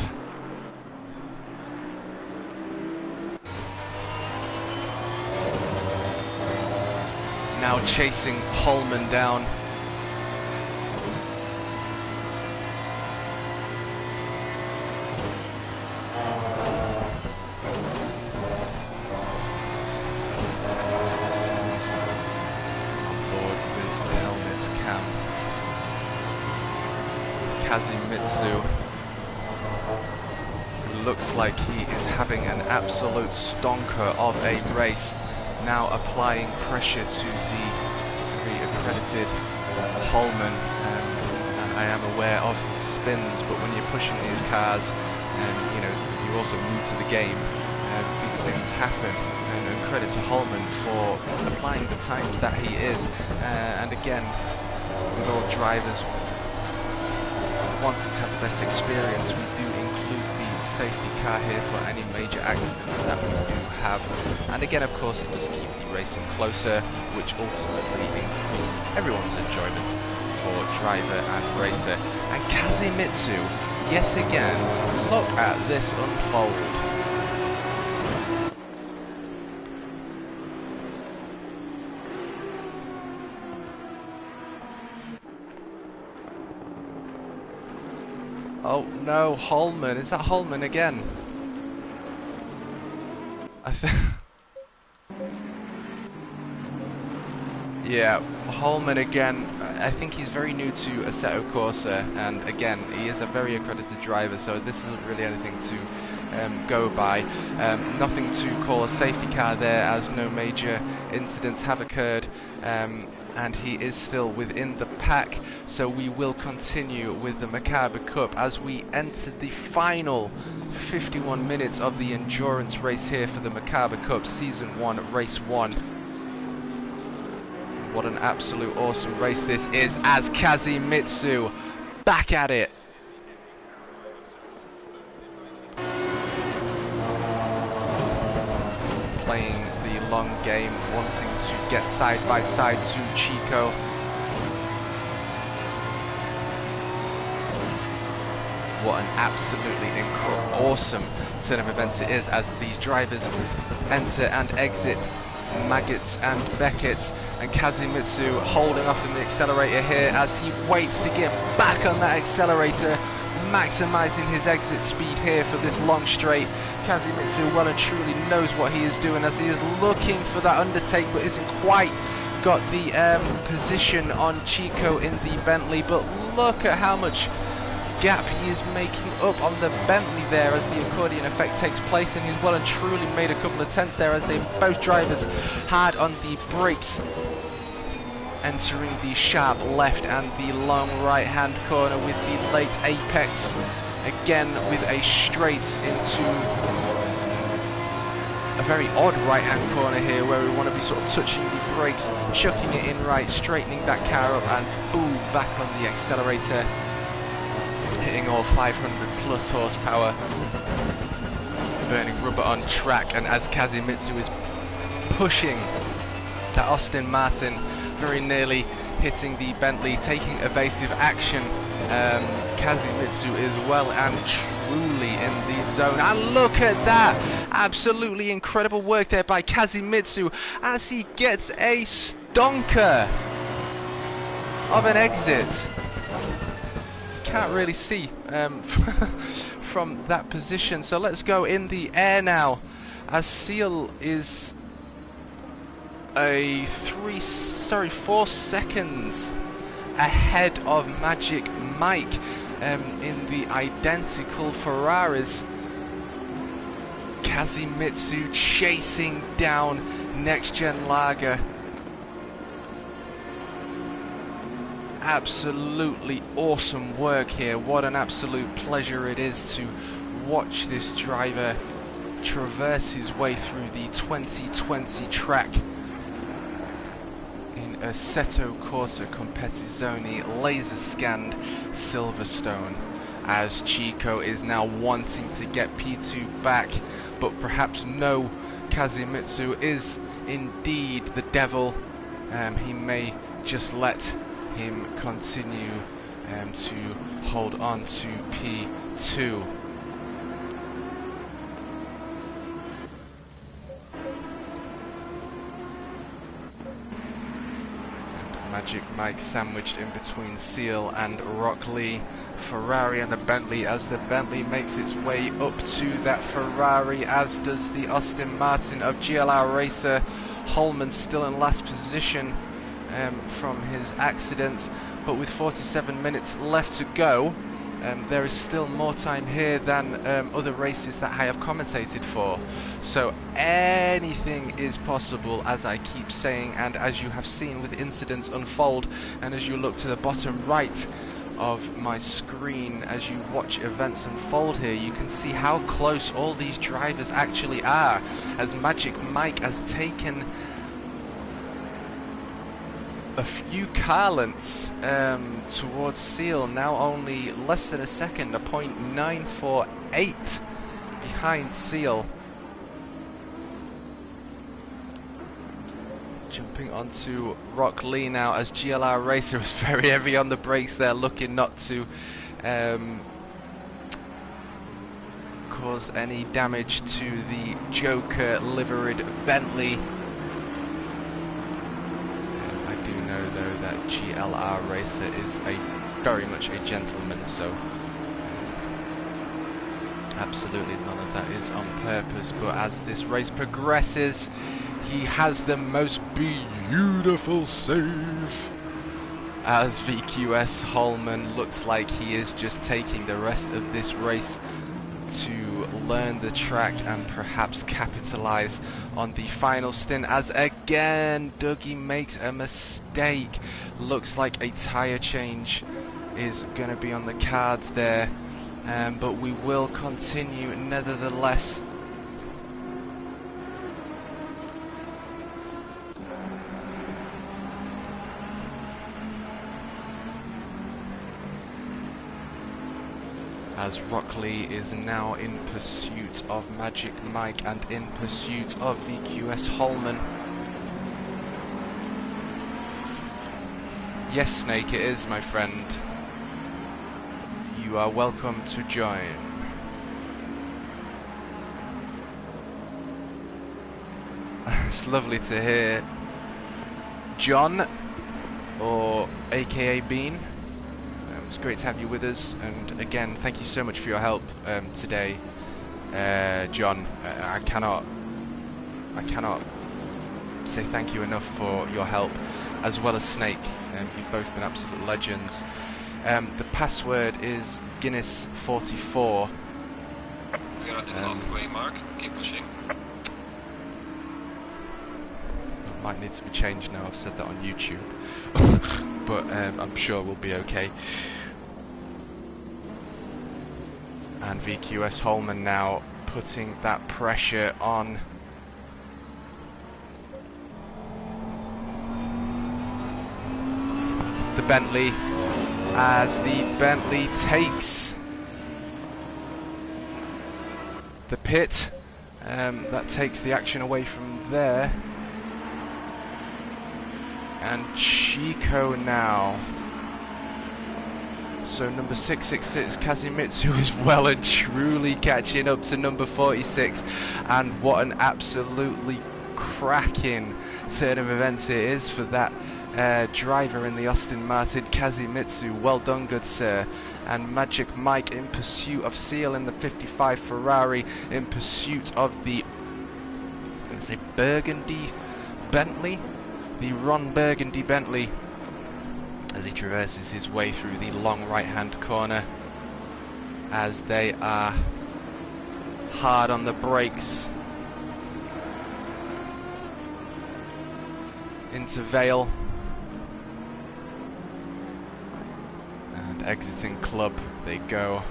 Now chasing Holman down. On board with the helmet cam. Kazimitsu, who looks like he is having an absolute stonker of a race. Now applying pressure to the very accredited Holman. I am aware of his spins, but when you're pushing these cars, you know, you're also new to the game, these things happen. And credit to Holman for applying the times that he is. And again, with all drivers wanting to have the best experience, we do include the safety car here for any major accidents that we do have. And again, of course, it does keep the racing closer, which ultimately increases everyone's enjoyment for driver and racer. And Kazimitsu, yet again, look at this unfold. Oh no, Holman. Is that Holman again? I think... Yeah, Holman again. I think he's very new to Assetto Corsa, and again, he is a very accredited driver, so this isn't really anything to go by. Nothing to call a safety car there, as no major incidents have occurred. And he is still within the pack, so we will continue with the Merkaba Cup as we enter the final 51 minutes of the endurance race here for the Merkaba Cup Season 1, Race 1. What an absolute awesome race this is, as Kazimitsu back at it. playing the long game, wanting to get side by side to Chico. What an absolutely awesome turn of events it is as these drivers enter and exit Maggots and Beckett, and Kazimitsu holding off in the accelerator here as he waits to get back on that accelerator, maximising his exit speed here for this long straight. Kazimitsu well and truly knows what he is doing as he is looking for that undertake but isn't quite got the position on Chico in the Bentley, but look at how much gap he is making up on the Bentley there as the accordion effect takes place, and he's well and truly made a couple of tenths there as they both drivers hard on the brakes, entering the sharp left and the long right hand corner with the late apex, again with a straight into a very odd right hand corner here where we want to be sort of touching the brakes, chucking it in right, straightening that car up, and boom, back on the accelerator, hitting all 500 plus horsepower, burning rubber on track. And as Kazimitsu is pushing that Aston Martin, very nearly hitting the Bentley, taking evasive action, Kazimitsu is well and truly in the zone. And look at that, absolutely incredible work there by Kazimitsu as he gets a stonker of an exit. Can't really see from that position, so let's go in the air now as Seal is a 4 seconds ahead of Magic Mike in the identical Ferraris. Kazimitsu chasing down Next Gen Lager. Absolutely awesome work here. What an absolute pleasure it is to watch this driver traverse his way through the 2020 track in Assetto Corsa Competizione laser scanned Silverstone, as Chico is now wanting to get P2 back, but perhaps no, Kazimitsu is indeed the devil. He may just let him continue to hold on to P2. And Magic Mike sandwiched in between Seal and Rock Lee, Ferrari and the Bentley, as the Bentley makes its way up to that Ferrari, as does the Aston Martin of GLR racer Holman, still in last position from his accident, but with 47 minutes left to go, there is still more time here than other races that I have commentated for, so anything is possible, as I keep saying, and as you have seen with incidents unfold, and as you look to the bottom right of my screen as you watch events unfold here, you can see how close all these drivers actually are, as Magic Mike has taken a few car lengths towards Seal, now only less than a second, a 0.948 behind Seal. Jumping onto Rock Lee now, as GLR Racer was very heavy on the brakes there, looking not to cause any damage to the Joker liveried Bentley. Know though that GLR Racer is very much a gentleman, so absolutely none of that is on purpose. But as this race progresses, he has the most beautiful save, as VQS Holman looks like he is just taking the rest of this race to learn the track and perhaps capitalize on the final stint, as again Dougie makes a mistake. Looks like a tire change is going to be on the cards there, but we will continue nevertheless. as Rockley is now in pursuit of Magic Mike and in pursuit of VQS Holman. Yes, Snake, it is, my friend. You are welcome to join. It's lovely to hear John, or aka Bean. It's great to have you with us, and again, thank you so much for your help today, John. I cannot say thank you enough for your help, as well as Snake. You've both been absolute legends. The password is Guinness44. We are at the halfway mark. Keep pushing. Might need to be changed now. I've said that on YouTube, but I'm sure we'll be okay. And VQS Holman now putting that pressure on the Bentley, as the Bentley takes the pit. That takes the action away from there. And Chico now. So number 666 Kazimitsu is well and truly catching up to number 46, and what an absolutely cracking turn of events it is for that driver in the Aston Martin, Kazimitsu. Well done, good sir. And Magic Mike in pursuit of Seal in the 55 Ferrari, in pursuit of the, I'm going to say, Burgundy Bentley, the Ron Burgundy Bentley, as he traverses his way through the long right-hand corner, as they are hard on the brakes into Vale, and exiting Club they go.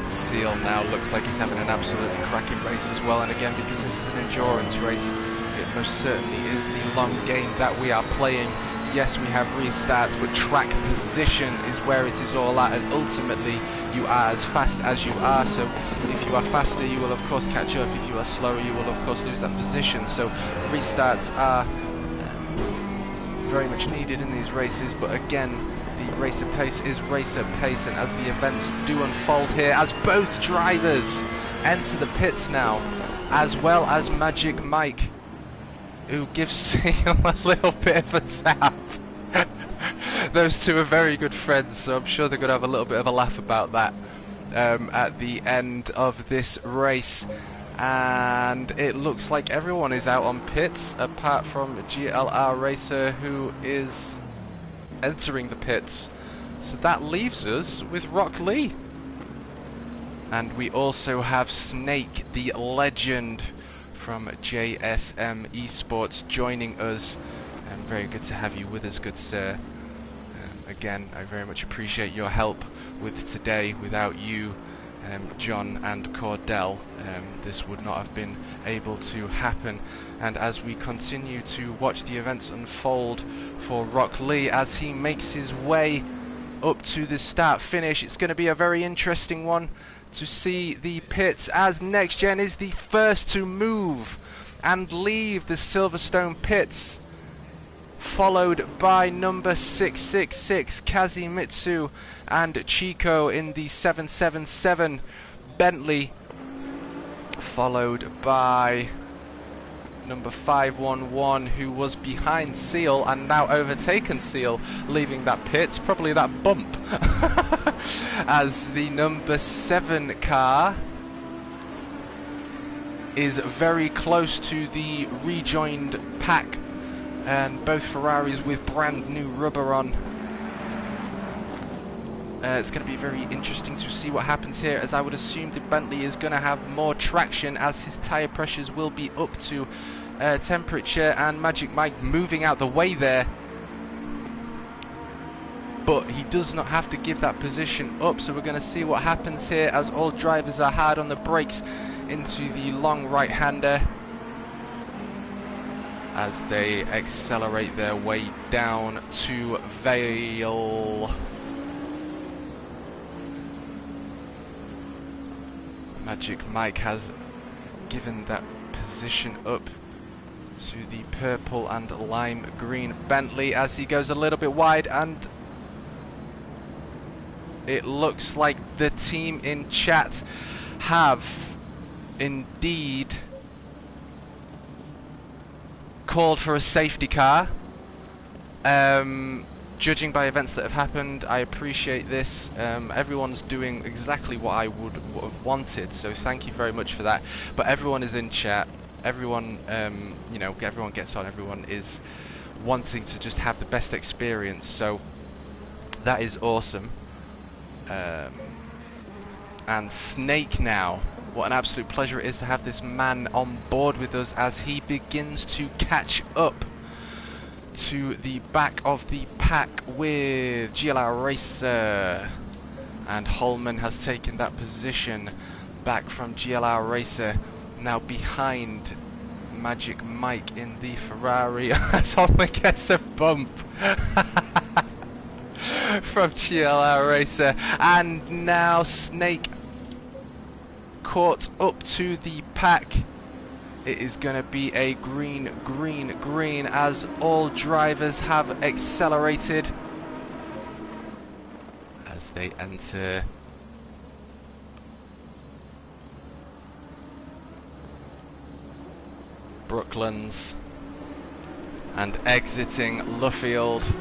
Seal now looks like he's having an absolutely cracking race as well, and again, because this is an endurance race, it most certainly is the long game that we are playing. Yes, we have restarts, but track position is where it is all at, and ultimately you are as fast as you are. So if you are faster, you will of course catch up. If you are slower, you will of course lose that position. So restarts are very much needed in these races, but again, the racer pace is racer pace, and as the events do unfold here, as both drivers enter the pits now, as well as Magic Mike, who gives Seal a little bit of a tap. Those two are very good friends, so I'm sure they're going to have a little bit of a laugh about that at the end of this race. And it looks like everyone is out on pits, apart from GLR Racer, who is entering the pits. So that leaves us with Rock Lee. And we also have Snake, the legend from JSM Esports, joining us. And very good to have you with us, good sir. Again, I very much appreciate your help with today. Without you, John and Cordell, this would not have been able to happen. And as we continue to watch the events unfold for Rock Lee as he makes his way up to the start finish, it's going to be a very interesting one to see the pits, as Next Gen is the first to move and leave the Silverstone pits, followed by number 666 Kazimitsu and Chico in the 777 Bentley, followed by number 511, who was behind Seal and now overtaken Seal, leaving that pit, probably that bump, as the number 7 car is very close to the rejoined pack, and both Ferraris with brand new rubber on. It's going to be very interesting to see what happens here, as I would assume the Bentley is going to have more traction as his tyre pressures will be up to temperature, and Magic Mike moving out the way there. But he does not have to give that position up, so we're going to see what happens here as all drivers are hard on the brakes into the long right-hander as they accelerate their way down to Vale. Magic Mike has given that position up to the purple and lime green Bentley as he goes a little bit wide, and it looks like the team in chat have indeed called for a safety car. Judging by events that have happened, I appreciate this. Everyone's doing exactly what I would have wanted, so thank you very much for that. But everyone is in chat. Everyone, you know, everyone gets on. Everyone is wanting to just have the best experience, so that is awesome. And Snake now, what an absolute pleasure it is to have this man on board with us as he begins to catch up to the back of the pack with GLR Racer, and Holman has taken that position back from GLR Racer, now behind Magic Mike in the Ferrari as Holman gets a bump from GLR Racer, and now Snake caught up to the pack. It is going to be a green, green, green as all drivers have accelerated as they enter Brooklands and exiting Luffield.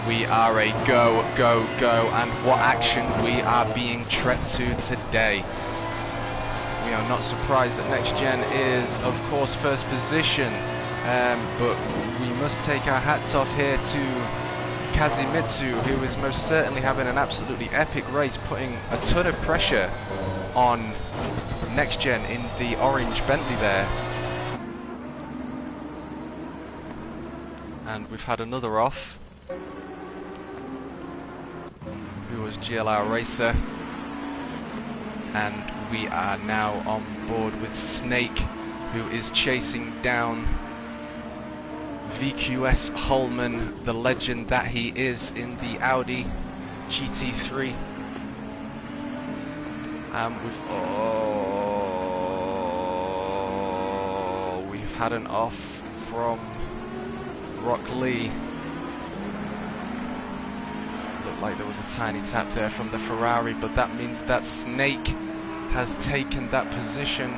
We are a go, go, go, and what action we are being treated to today. We are not surprised that Next Gen is, of course, first position, but we must take our hats off here to Kazimitsu, who is most certainly having an absolutely epic race, putting a ton of pressure on Next Gen in the orange Bentley there. And we've had another off, who was GLR Racer, and we are now on board with Snake, who is chasing down VQS Holman, the legend that he is in the Audi GT3. And we've had an off from Rock Lee. Like there was a tiny tap there from the Ferrari, but that means that Snake has taken that position.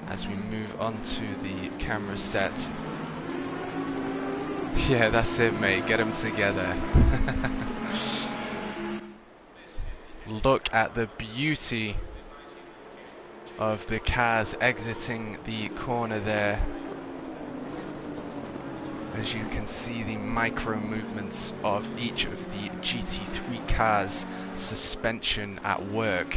As we move on to the camera set. Yeah, that's it, mate. Get them together. Look at the beauty of the cars exiting the corner there. As you can see, the micro movements of each of the GT3 cars' suspension at work.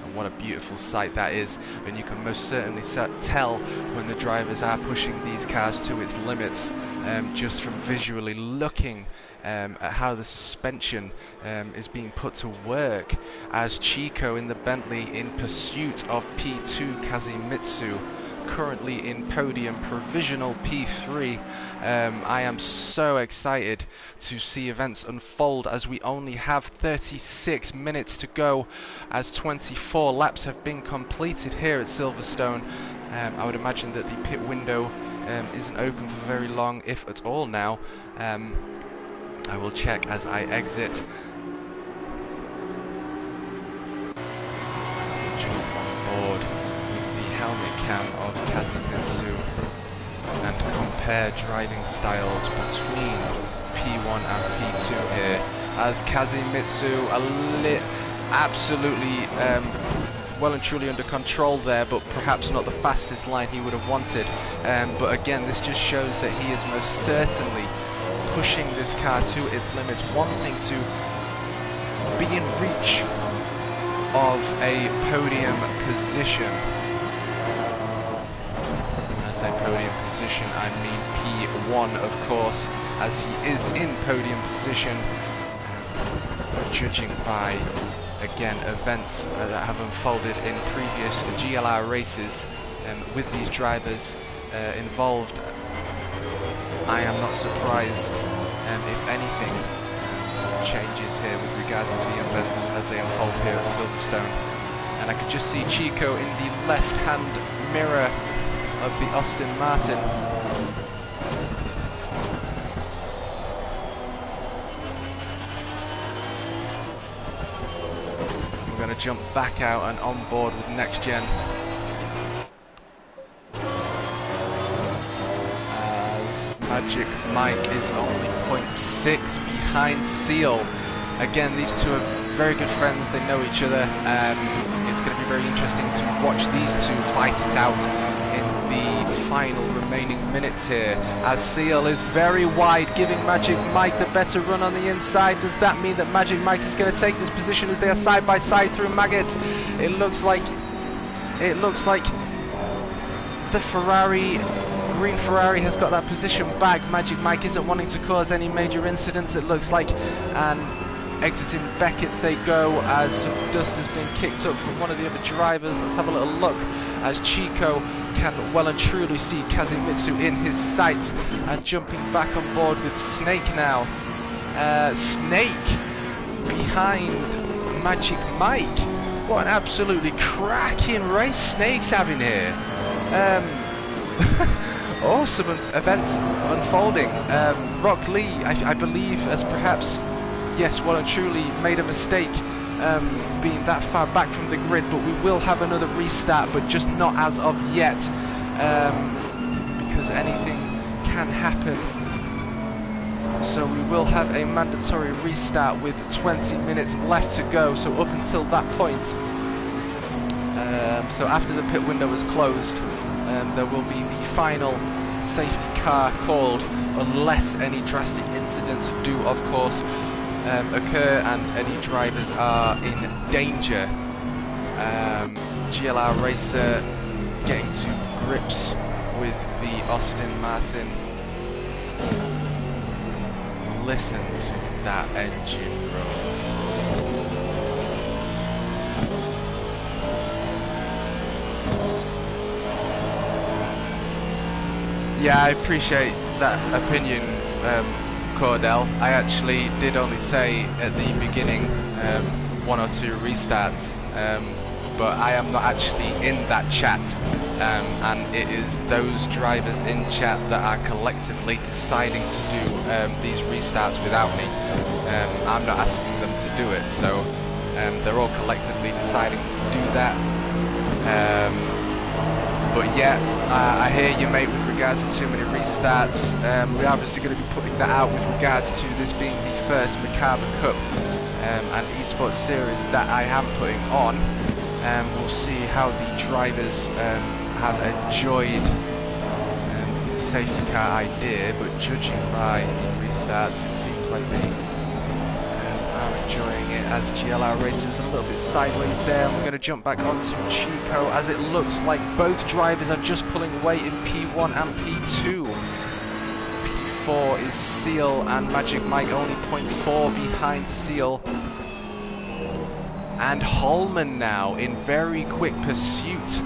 And what a beautiful sight that is. And you can most certainly tell when the drivers are pushing these cars to its limits, just from visually looking at how the suspension is being put to work, as Chico in the Bentley in pursuit of P2 Kazimitsu, currently in podium provisional P3. I am so excited to see events unfold as we only have 36 minutes to go, as 24 laps have been completed here at Silverstone. I would imagine that the pit window isn't open for very long, if at all now. I will check as I exit. Jump on board with the helmet cam of Kazumitsu and compare driving styles between P1 and P2 here, as Kazumitsu absolutely well and truly under control there, but perhaps not the fastest line he would have wanted. But again, this just shows that he is most certainly pushing this car to its limits, wanting to be in reach of a podium position. When I say podium position, I mean P1, of course, as he is in podium position, judging by, again, events that have unfolded in previous GLR races with these drivers involved. I am not surprised if anything changes here with regards to the events as they unfold here at Silverstone. And I could just see Chico in the left-hand mirror of the Aston Martin. We're going to jump back out and on board with next gen. Magic Mike is only 0.6 behind Seal. Again, these two are very good friends, they know each other. It's going to be very interesting to watch these two fight it out in the final remaining minutes here, as Seal is very wide, giving Magic Mike the better run on the inside. Does that mean that Magic Mike is going to take this position as they are side by side through Maggots? It looks like the green Ferrari has got that position back. Magic Mike isn't wanting to cause any major incidents, it looks like, and exiting Beckett's they go as some dust has been kicked up from one of the other drivers. Let's have a little look as Chico can well and truly see Kazumitsu in his sights, and jumping back on board with Snake now. Snake behind Magic Mike. What an absolutely cracking race Snake's having here. Awesome events unfolding. Rock Lee, I believe, has perhaps, yes, well and truly made a mistake being that far back from the grid, but we will have another restart, but just not as of yet, because anything can happen. So we will have a mandatory restart with 20 minutes left to go, so up until that point, so after the pit window is closed, there will be the final safety car called, unless any drastic incidents do, of course, occur and any drivers are in danger. GLR Racer getting to grips with the Aston Martin. Listen to that engine roar. Yeah, I appreciate that opinion, Cordell. I actually did only say at the beginning 1 or 2 restarts, but I am not actually in that chat, and it is those drivers in chat that are collectively deciding to do these restarts without me. I'm not asking them to do it, so they're all collectively deciding to do that. But yeah, I hear you, mate, with regards to too many restarts. We're obviously going to be putting that out with regards to this being the first Merkaba Cup and esports series that I am putting on. We'll see how the drivers have enjoyed the safety car idea, but judging by the restarts, it seems like they are enjoying it, as GLR Racing is a little bit sideways there. And we're going to jump back onto Chico, as it looks like both drivers are just pulling away in P1 and P2. P4 is Seal, and Magic Mike only 0.4 behind Seal. And Holman now in very quick pursuit.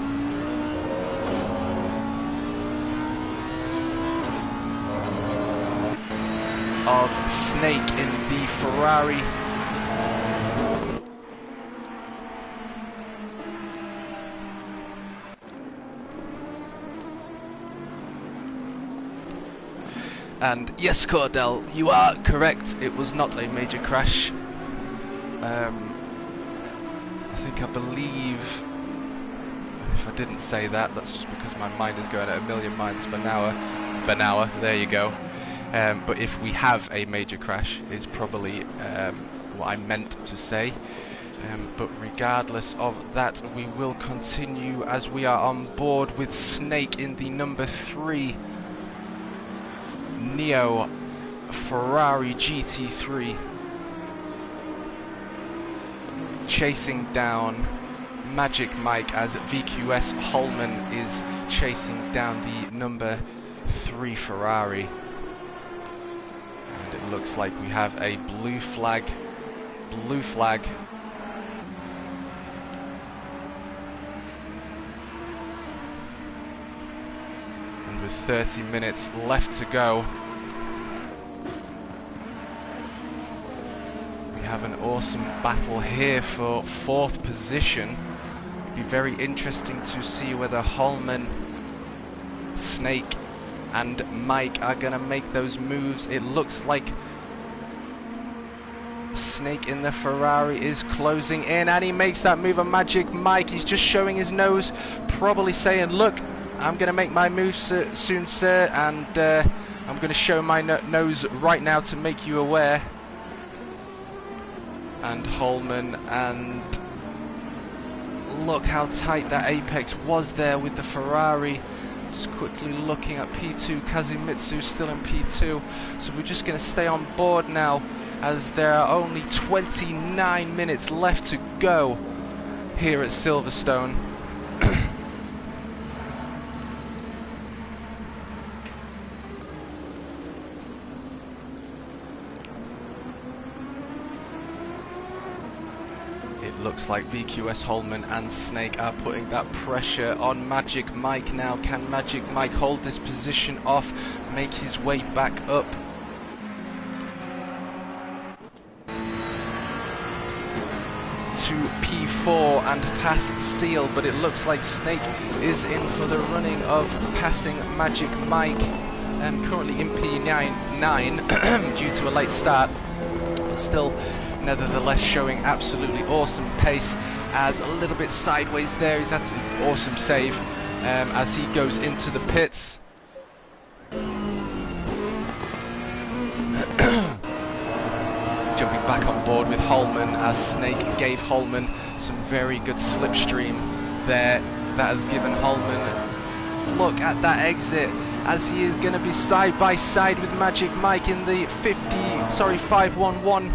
Of Snake in the Ferrari. And yes, Cordell, you are correct. It was not a major crash. I believe, if I didn't say that. That's just because my mind is going at a million miles per hour. There you go. But if we have a major crash, is probably what I meant to say. But regardless of that, we will continue as we are on board with Snake in the number 3 Neo Ferrari GT3, chasing down Magic Mike as VQS Holman is chasing down the number 3 Ferrari. And it looks like we have a blue flag. And with 30 minutes left to go, we have an awesome battle here for 4th position. It'd be very interesting to see whether Holman, Snake and Mike are going to make those moves. It looks like Snake in the Ferrari is closing in, and he makes that move on Magic Mike. He's just showing his nose, probably saying, look, I'm going to make my move soon, sir, and I'm going to show my nose right now to make you aware. And Holman, and look how tight that apex was there with the Ferrari. Just quickly looking at P2, Kazimitsu still in P2, so we're just going to stay on board now as there are only 29 minutes left to go here at Silverstone. Looks like VQS Holman and Snake are putting that pressure on Magic Mike now. Can Magic Mike hold this position off, make his way back up? To P4 and pass Seal, but it looks like Snake is in for the running of passing Magic Mike. Currently in P9 due to a late start, but still nevertheless showing absolutely awesome pace. As a little bit sideways there, he's had an awesome save as he goes into the pits. Jumping back on board with Holman as Snake gave Holman some very good slipstream there. That has given Holman, look at that exit, as he is going to be side by side with Magic Mike in the 511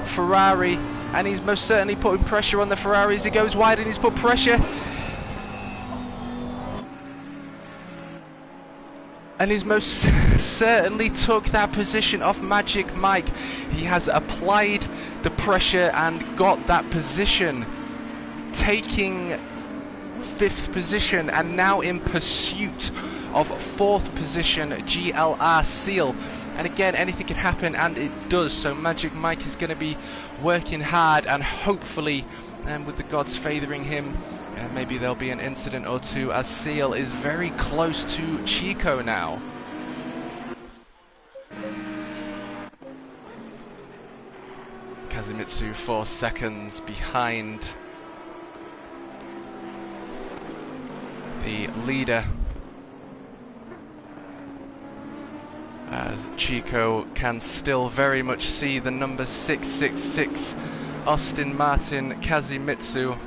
Ferrari, and he's most certainly putting pressure on the Ferrari as he goes wide, and he's put pressure, and he's most certainly took that position off Magic Mike. He has applied the pressure and got that position, taking 5th position, and now in pursuit of 4th position GLR Seal. And again, anything can happen, and it does. So Magic Mike is going to be working hard, and hopefully, with the gods favouring him, maybe there'll be an incident or two, as Seal is very close to Chico now. Kazimitsu 4 seconds behind the leader, as Chico can still very much see the number 666 Austin Martin Kazimitsu.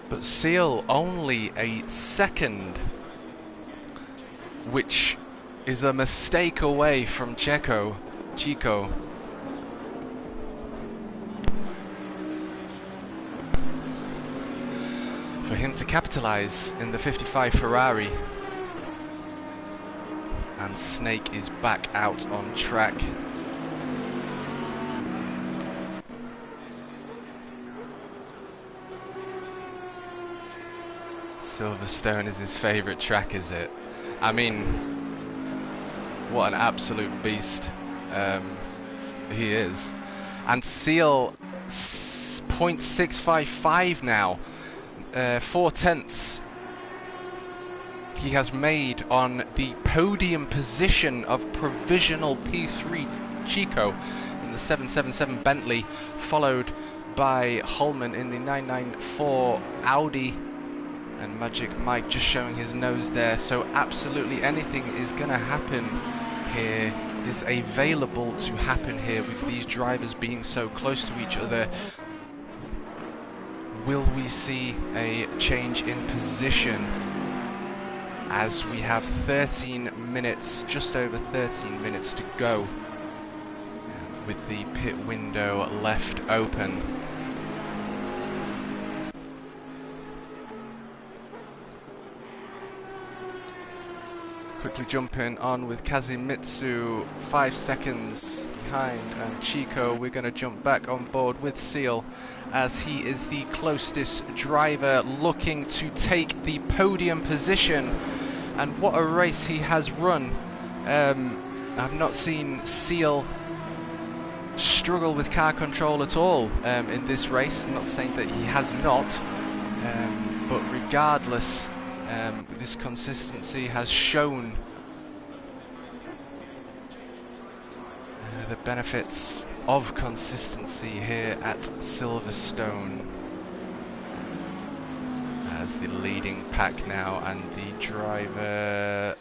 But Seal only a second, which is a mistake away from Chico. For him to capitalize in the 55 Ferrari. And Snake is back out on track. Silverstone is his favorite track, is it? I mean, what an absolute beast he is. And Seal 0.655 now. 4/10 he has made on the podium position of provisional P3 Chico in the 777 Bentley, followed by Holman in the 994 Audi, and Magic Mike just showing his nose there. So absolutely anything is going to happen here, is available to happen here with these drivers being so close to each other. Will we see a change in position as we have 13 minutes, just over 13 minutes to go, with the pit window left open? Quickly jumping on with Kazimitsu, 5 seconds behind, and Chico, we're going to jump back on board with Seal as he is the closest driver looking to take the podium position. And what a race he has run. I've not seen Seal struggle with car control at all in this race. I'm not saying that he has not, but regardless, this consistency has shown the benefits of consistency here at Silverstone, as the leading pack now, and the driver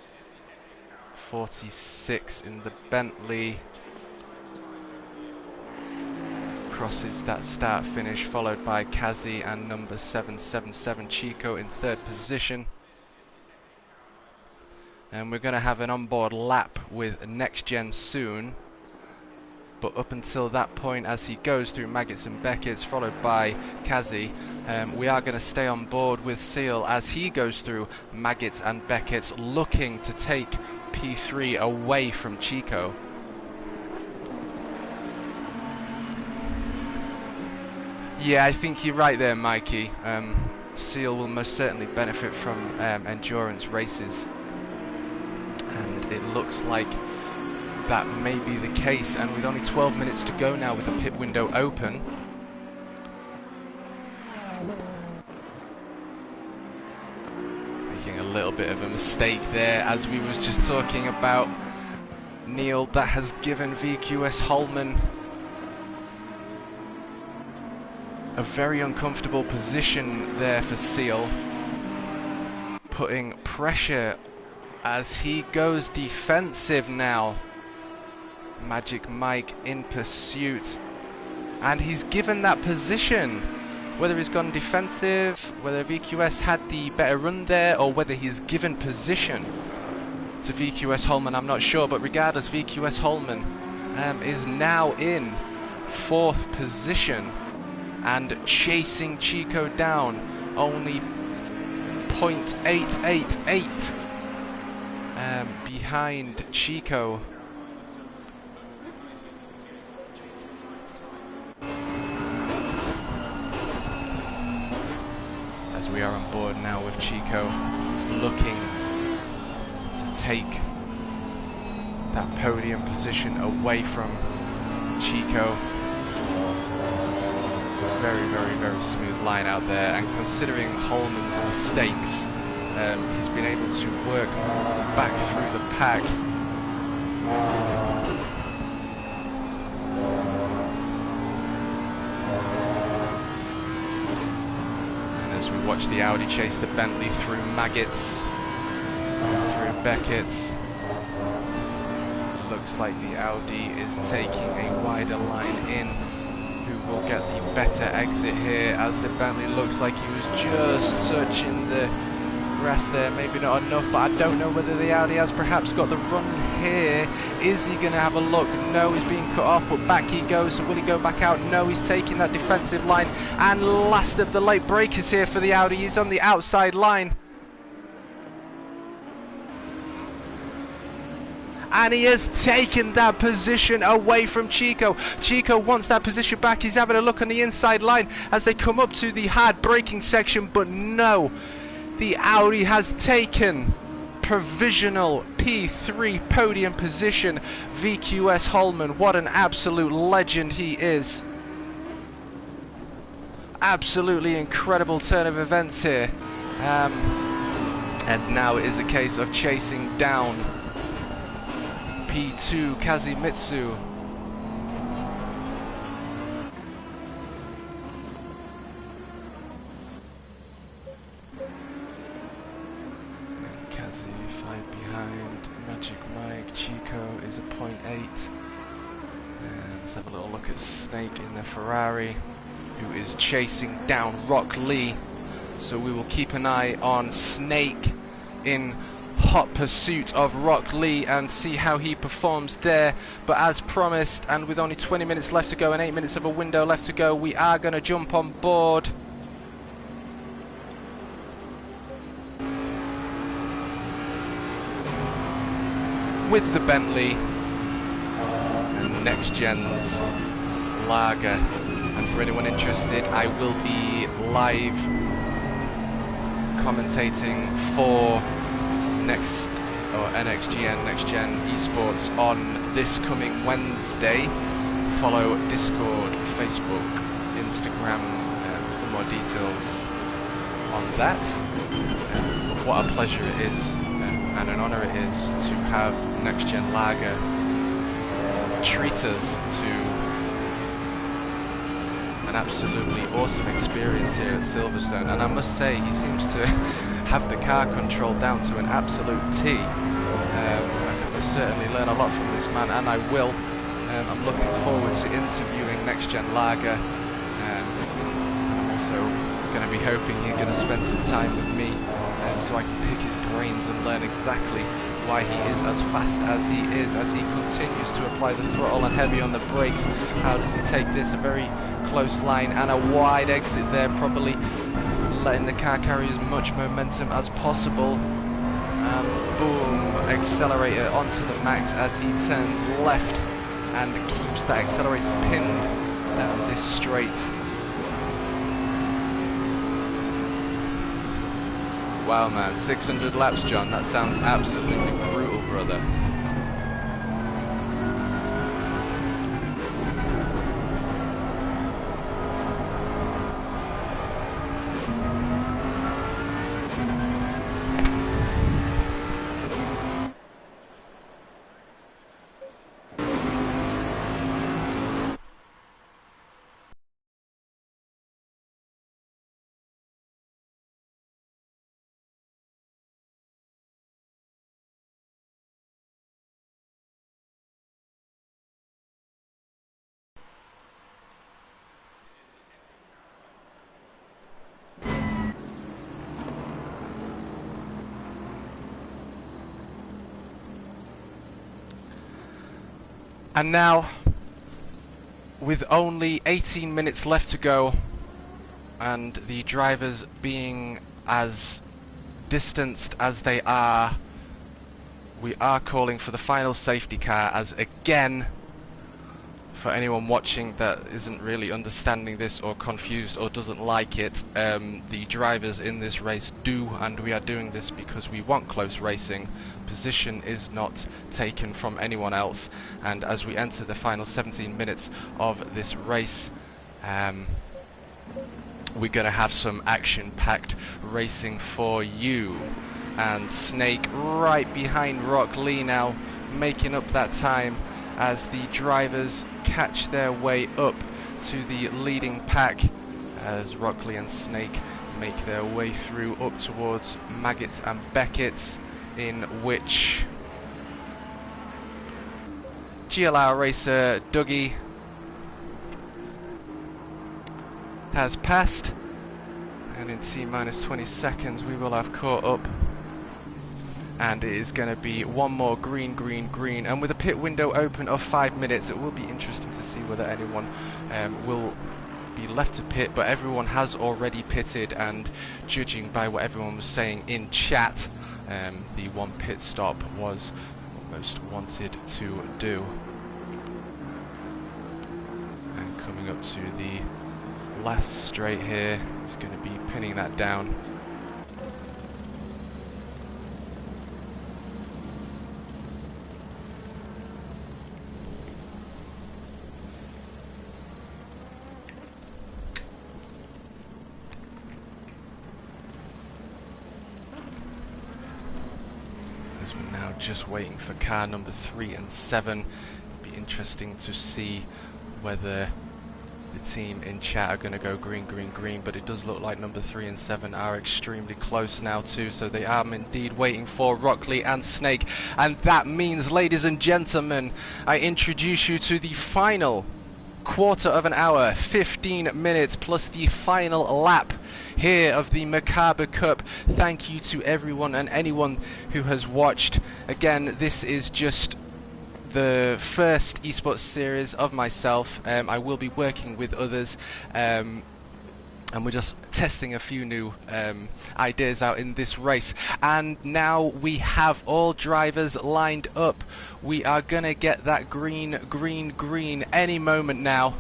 46 in the Bentley crosses that start finish, followed by Kazi and number 777 Chico in third position. And we're going to have an onboard lap with Next Gen soon, but up until that point, as he goes through Maggots and Beckett's, followed by Kazi, we are going to stay on board with Seal as he goes through Maggots and Beckett's, looking to take P3 away from Chico. Yeah, I think you're right there, Mikey. Seal will most certainly benefit from endurance races, and it looks like that may be the case. And with only 12 minutes to go now with the pit window open, making a little bit of a mistake there, as we was just talking about, Neil, that has given VQS Holman a very uncomfortable position there for Seal, putting pressure as he goes defensive now. Magic Mike in pursuit, and he's given that position. Whether he's gone defensive, whether VQS had the better run there, or whether he's given position to VQS Holman, I'm not sure, but regardless, VQS Holman is now in fourth position and chasing Chico down, only 0.888 behind Chico. As we are on board now with Chico, looking to take that podium position away from Chico. Very, very, very smooth line out there, and considering Holman's mistakes, he's been able to work back through the pack. And as we watch the Audi chase the Bentley through Maggots, through Beckett's, looks like the Audi is taking a wider line in. Who will get the better exit here, as the Bentley looks like he was just touching the grass there, maybe not enough, but I don't know whether the Audi has perhaps got the run here. Is he going to have a look? No, he's being cut off, but back he goes. So will he go back out? No, he's taking that defensive line, and last of the late breakers here for the Audi. He's on the outside line, and he has taken that position away from Chico. Chico wants that position back. He's having a look on the inside line as they come up to the hard braking section, but no, the Audi has taken provisional P3 podium position. VQS Holman, what an absolute legend he is. Absolutely incredible turn of events here. And now it is a case of chasing down P2 Kazimitsu. And Kazi 5 behind. Magic Mike Chico is a 0.8. And let's have a little look at Snake in the Ferrari, who is chasing down Rock Lee. So we will keep an eye on Snake in hot pursuit of Rock Lee and see how he performs there. But as promised, and with only 20 minutes left to go and 8 minutes of a window left to go, we are going to jump on board with the Bentley and Next Gen's Lager. And for anyone interested, I will be live commentating for NXGN, Next Gen Esports on this coming Wednesday. Follow Discord, Facebook, Instagram for more details on that. But what a pleasure it is and an honour it is to have Next Gen Lager treat us to an absolutely awesome experience here at Silverstone. And I must say, he seems to have the car controlled down to an absolute T. I can certainly learn a lot from this man, and I will. I'm looking forward to interviewing Next Gen Lager. I'm also going to be hoping he's going to spend some time with me, so I can pick his brains and learn exactly why he is as fast as he is, as he continues to apply the throttle and heavy on the brakes. How does he take this? A very close line and a wide exit there, probably letting the car carry as much momentum as possible. Boom, accelerator onto the max as he turns left and keeps that accelerator pinned down this straight. Wow, man, 600 laps, John. That sounds absolutely brutal, brother. And now, with only 18 minutes left to go, and the drivers being as distanced as they are, we are calling for the final safety car, as again, for anyone watching that isn't really understanding this or confused or doesn't like it, the drivers in this race do, and we are doing this because we want close racing. Position is not taken from anyone else, and as we enter the final 17 minutes of this race, we're going to have some action-packed racing for you. And Snake right behind Rock Lee now, making up that time as the drivers catch their way up to the leading pack, as Rock Lee and Snake make their way through up towards Maggot and Beckett, in which GLR racer Dougie has passed, and in T-minus 20 seconds we will have caught up, and it is going to be one more green, green, green, and with a pit window open of 5 minutes, it will be interesting to see whether anyone will be left to pit, but everyone has already pitted, and judging by what everyone was saying in chat, the one pit stop was what most wanted to do. And coming up to the last straight here, is going to be pinning that down. just waiting for car number 3 and 7. It'll be interesting to see whether the team in chat are going to go green, green, green, but it does look like number 3 and 7 are extremely close now too, so they are indeed waiting for Rockley and Snake, and that means, ladies and gentlemen, I introduce you to the final quarter of an hour, 15 minutes plus the final lap here of the Merkaba Cup. Thank you to everyone and anyone who has watched. Again, this is just the first esports series of myself. I will be working with others, and we're just testing a few new ideas out in this race. And now we have all drivers lined up. We are gonna get that green, green, green any moment now,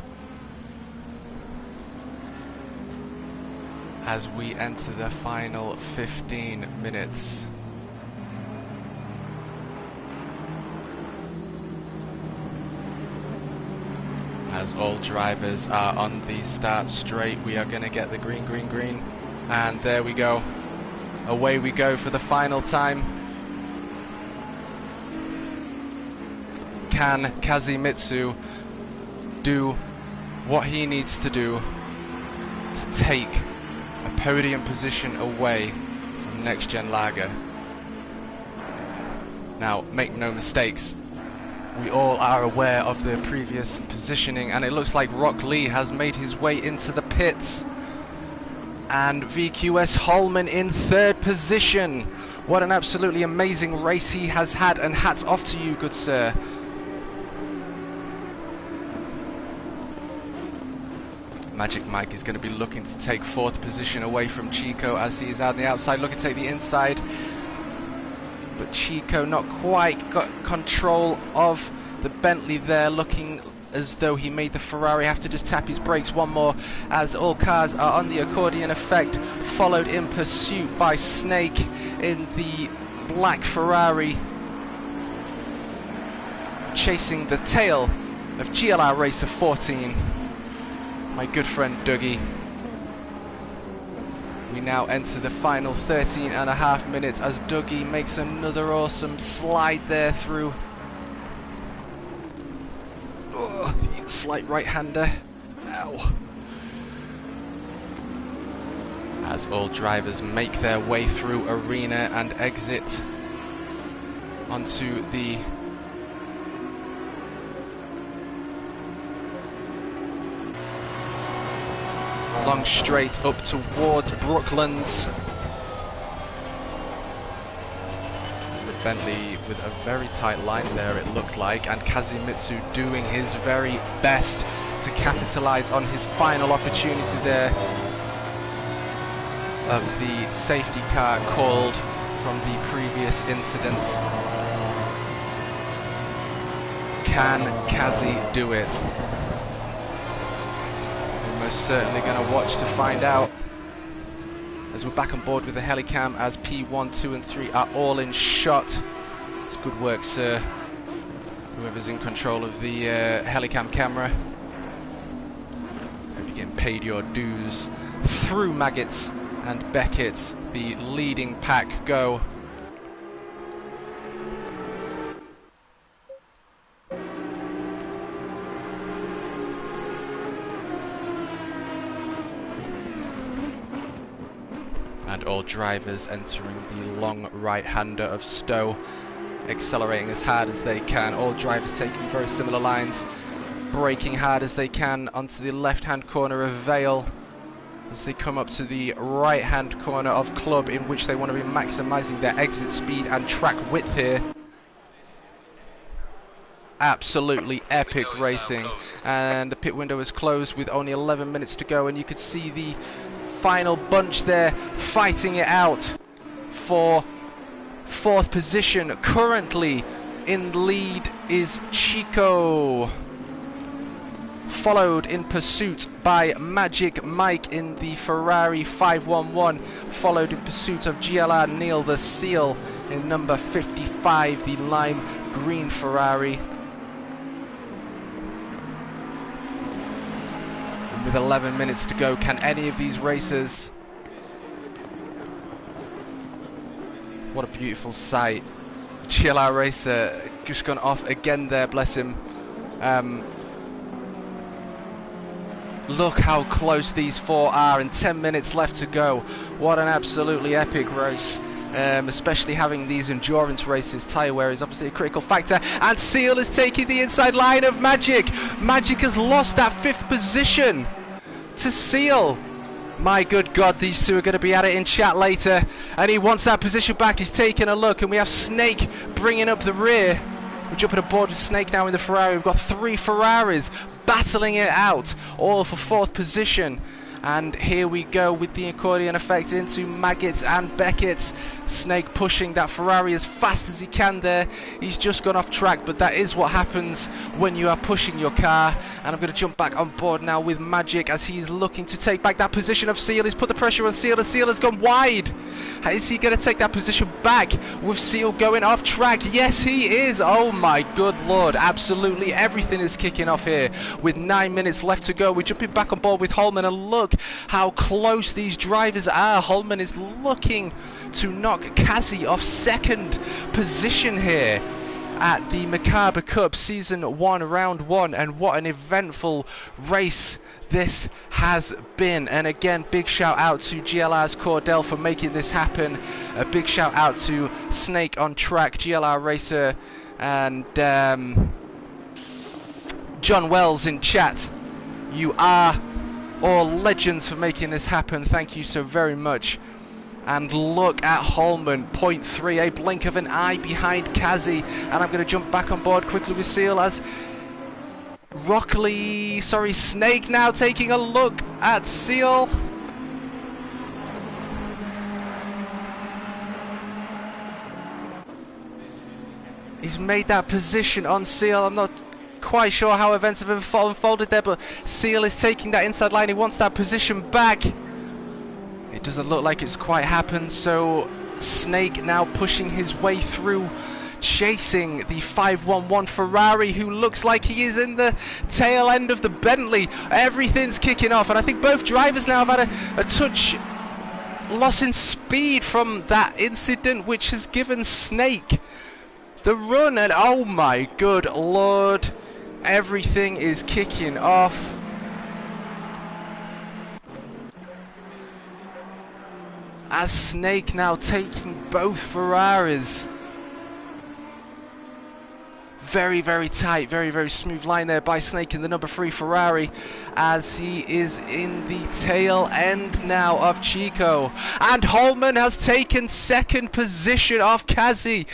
as we enter the final 15 minutes. As all drivers are on the start straight, we are going to get the green, green, green. And there we go. Away we go for the final time. Can Kazimitsu do what he needs to do to take a podium position away from Next Gen Lager? Now, make no mistakes, we all are aware of the previous positioning, and it looks like Rock Lee has made his way into the pits. And VQS Holman in 3rd position. What an absolutely amazing race he has had, and hats off to you, good sir. Magic Mike is going to be looking to take 4th position away from Chico, as he is out on the outside, looking to take the inside. But Chico not quite got control of the Bentley there, looking as though he made the Ferrari have to just tap his brakes one more, as all cars are on the accordion effect, followed in pursuit by Snake in the black Ferrari, chasing the tail of GLR Racer 14, my good friend Dougie. We now enter the final 13.5 minutes as Dougie makes another awesome slide there through. Oh, the slight right-hander. Ow. As all drivers make their way through arena and exit onto the long straight up towards Brooklands. The Bentley with a very tight line there, it looked like, and Kazimitsu doing his very best to capitalize on his final opportunity there of the safety car called from the previous incident. Can Kazi do it? Most certainly going to watch to find out, as we're back on board with the helicam, as P1, 2 and 3 are all in shot. It's good work, sir, whoever's in control of the helicam camera. Hope you're getting paid your dues. Through Maggots and Beckett, the leading pack go. And all drivers entering the long right-hander of Stowe, accelerating as hard as they can. All drivers taking very similar lines, braking hard as they can onto the left-hand corner of Vale as they come up to the right-hand corner of Club, in which they want to be maximising their exit speed and track width here. Absolutely epic racing, and the pit window is closed with only 11 minutes to go, and you could see the final bunch there fighting it out for 4th position. Currently in lead is Chico, followed in pursuit by Magic Mike in the Ferrari 511, followed in pursuit of GLR Neil the Seal in number 55, the lime green Ferrari. With 11 minutes to go, can any of these racers... What a beautiful sight. GLR Racer just gone off again there, bless him. Look how close these four are, and 10 minutes left to go. What an absolutely epic race. Especially having these endurance races. Tyre wear is obviously a critical factor, and Seal is taking the inside line of Magic. Magic has lost that 5th position to Seal. My good God, these two are going to be at it in chat later, and he wants that position back. He's taking a look, and we have Snake bringing up the rear. We're jumping aboard with Snake now in the Ferrari. We've got 3 Ferraris battling it out, all for 4th position. And here we go with the accordion effect into Maggots and Beckett's. Snake pushing that Ferrari as fast as he can there. He's just gone off track, but that is what happens when you are pushing your car. And I'm going to jump back on board now with Magic as he's looking to take back that position of Seal. He's put the pressure on Seal, and Seal has gone wide. Is he going to take that position back with Seal going off track? Yes, he is. Oh my good Lord, absolutely everything is kicking off here with 9 minutes left to go. We're jumping back on board with Holman, and look how close these drivers are. Holman is looking to knock Kazi off 2nd position here at the Merkaba Cup Season 1 Round 1, and what an eventful race this has been. And again, big shout out to GLR's Cordell for making this happen. A big shout out to Snake on track, GLR Racer, and John Wells in chat. You are all legends for making this happen. Thank you so very much. And look at Holman, 0.3, a blink of an eye behind Kazi. And I'm going to jump back on board quickly with Seal as Snake now taking a look at Seal. He's made that position on Seal. I'm not quite sure how events have unfolded there, but Seal is taking that inside line. He wants that position back. It doesn't look like it's quite happened, so Snake now pushing his way through, chasing the 511 Ferrari, who looks like he is in the tail end of the Bentley. Everything's kicking off, and I think both drivers now have had a touch loss in speed from that incident, which has given Snake the run. And oh my good Lord, everything is kicking off. As Snake now taking both Ferraris. Very, very tight, very, very smooth line there by Snake in the number 3 Ferrari, as he is in the tail end now of Chico. And Holman has taken 2nd position off Kazi.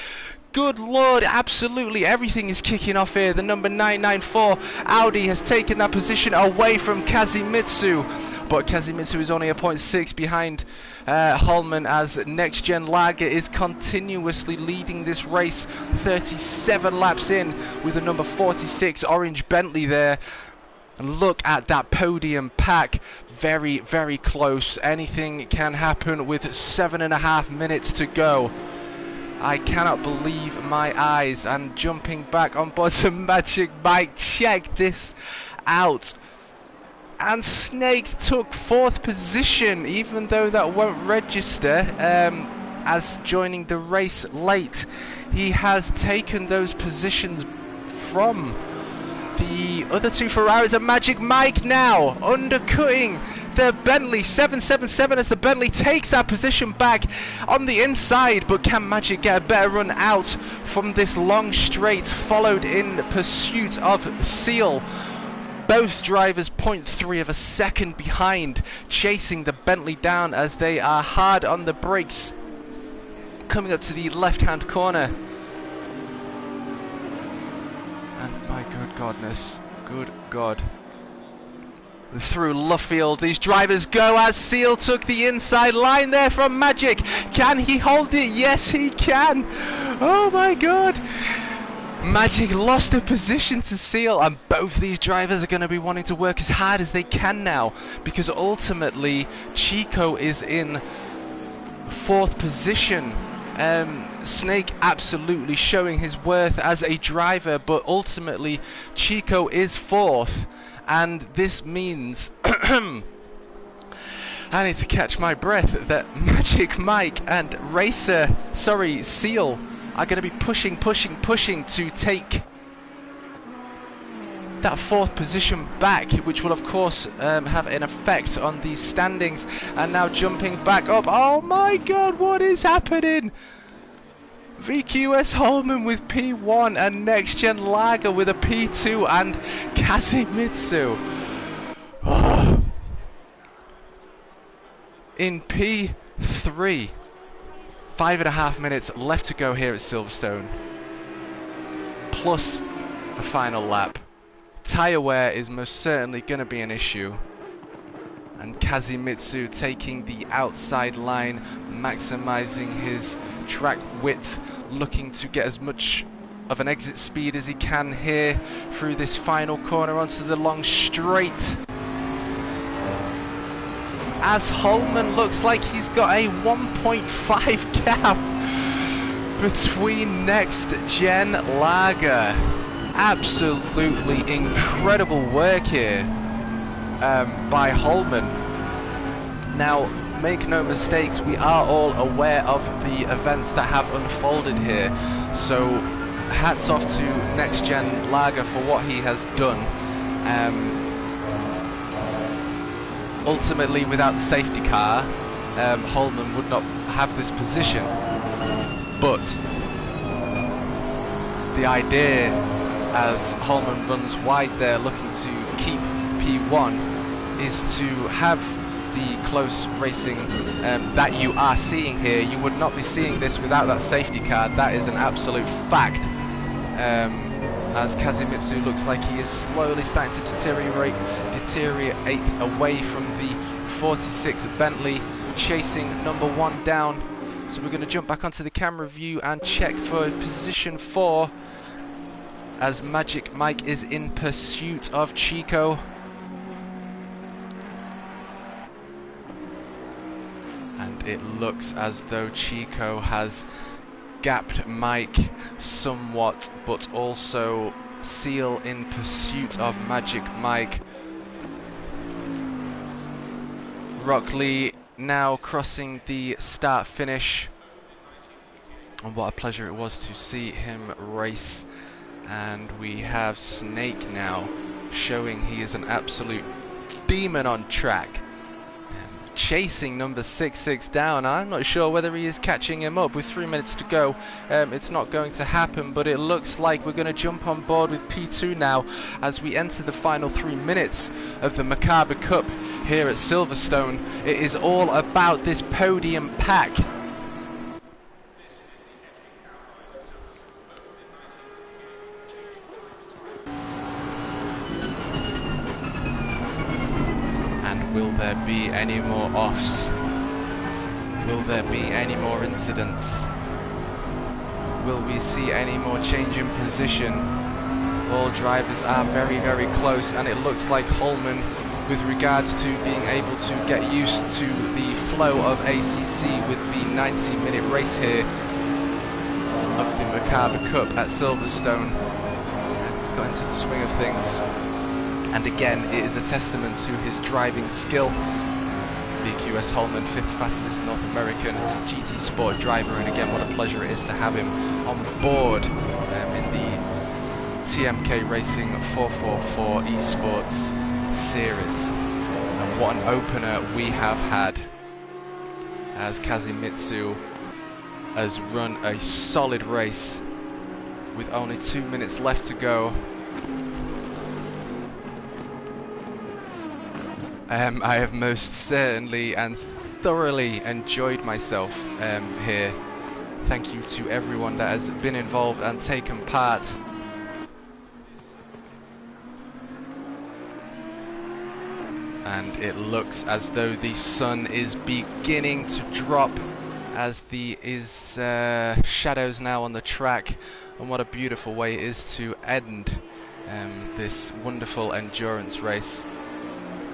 Good Lord, absolutely everything is kicking off here. The number 994 Audi has taken that position away from Kazimitsu. But Kazimitsu is only a 0.6 behind Holman, as Next Gen Lager is continuously leading this race, 37 laps in, with the number 46 Orange Bentley there. And look at that podium pack, very, very close. Anything can happen with 7.5 minutes to go. I cannot believe my eyes. And jumping back on board some Magic Mike, check this out. And Snake took 4th position, even though that won't register as joining the race late. He has taken those positions from the other 2 Ferraris, and Magic Mike now undercutting the Bentley 777 as the Bentley takes that position back on the inside. But can Magic get a better run out from this long straight, followed in pursuit of Seal? Both drivers 0.3 of a second behind, chasing the Bentley down as they are hard on the brakes. Coming up to the left-hand corner. And my good godness, good God. Through Luffield, these drivers go as Seal took the inside line there from Magic. Can he hold it? Yes, he can. Oh my God. Magic lost a position to Seal, and both these drivers are going to be wanting to work as hard as they can now, because ultimately Chico is in 4th position. Snake absolutely showing his worth as a driver, but ultimately Chico is 4th, and this means I need to catch my breath, that Magic Mike and Seal are going to be pushing to take that 4th position back, which will of course have an effect on these standings. And now jumping back up. Oh my god, what is happening? VQS Holman with P1 and Next Gen Lager with a P2 and Kazimitsu in P3. 5.5 minutes left to go here at Silverstone, plus a final lap. Tyre wear is most certainly going to be an issue, and Kazimitsu taking the outside line, maximizing his track width, looking to get as much of an exit speed as he can here through this final corner onto the long straight. As Holman looks like he's got a 1.5 gap between Next Gen Lager. Absolutely incredible work here by Holman. Now, make no mistakes, we are all aware of the events that have unfolded here, so hats off to Next Gen Lager for what he has done. Ultimately, without the safety car, Holman would not have this position, but the idea, as Holman runs wide there looking to keep P1, is to have the close racing that you are seeing here. You would not be seeing this without that safety car. That is an absolute fact. As Kazimitsu looks like he is slowly starting to deteriorate away from the 46 Bentley, chasing number 1 down. So we're going to jump back onto the camera view and check for position 4, as Magic Mike is in pursuit of Chico. And it looks as though Chico has gapped Mike somewhat, but also Seal in pursuit of Magic Mike. Rockley now crossing the start finish, and what a pleasure it was to see him race. And we have Snake now showing he is an absolute demon on track, chasing number 66 down. I'm not sure whether he is catching him up. With 3 minutes to go, it's not going to happen, but it looks like we're going to jump on board with P2 now as we enter the final 3 minutes of the Merkaba Cup here at Silverstone. It is all about this podium pack. Will there be any more offs? Will there be any more incidents? Will we see any more change in position? All drivers are very, very close, and it looks like Holman, with regards to being able to get used to the flow of ACC with the 90-minute race here of the Merkaba Cup at Silverstone, he's got into the swing of things. And again, it is a testament to his driving skill. VQS Holman, 5th fastest North American GT Sport driver, and again, what a pleasure it is to have him on board in the TMK Racing 444 Esports Series. And what an opener we have had, as Kazimitsu has run a solid race with only 2 minutes left to go. I have most certainly and thoroughly enjoyed myself here. Thank you to everyone that has been involved and taken part. And it looks as though the sun is beginning to drop, as the shadows now on the track. And what a beautiful way it is to end this wonderful endurance race,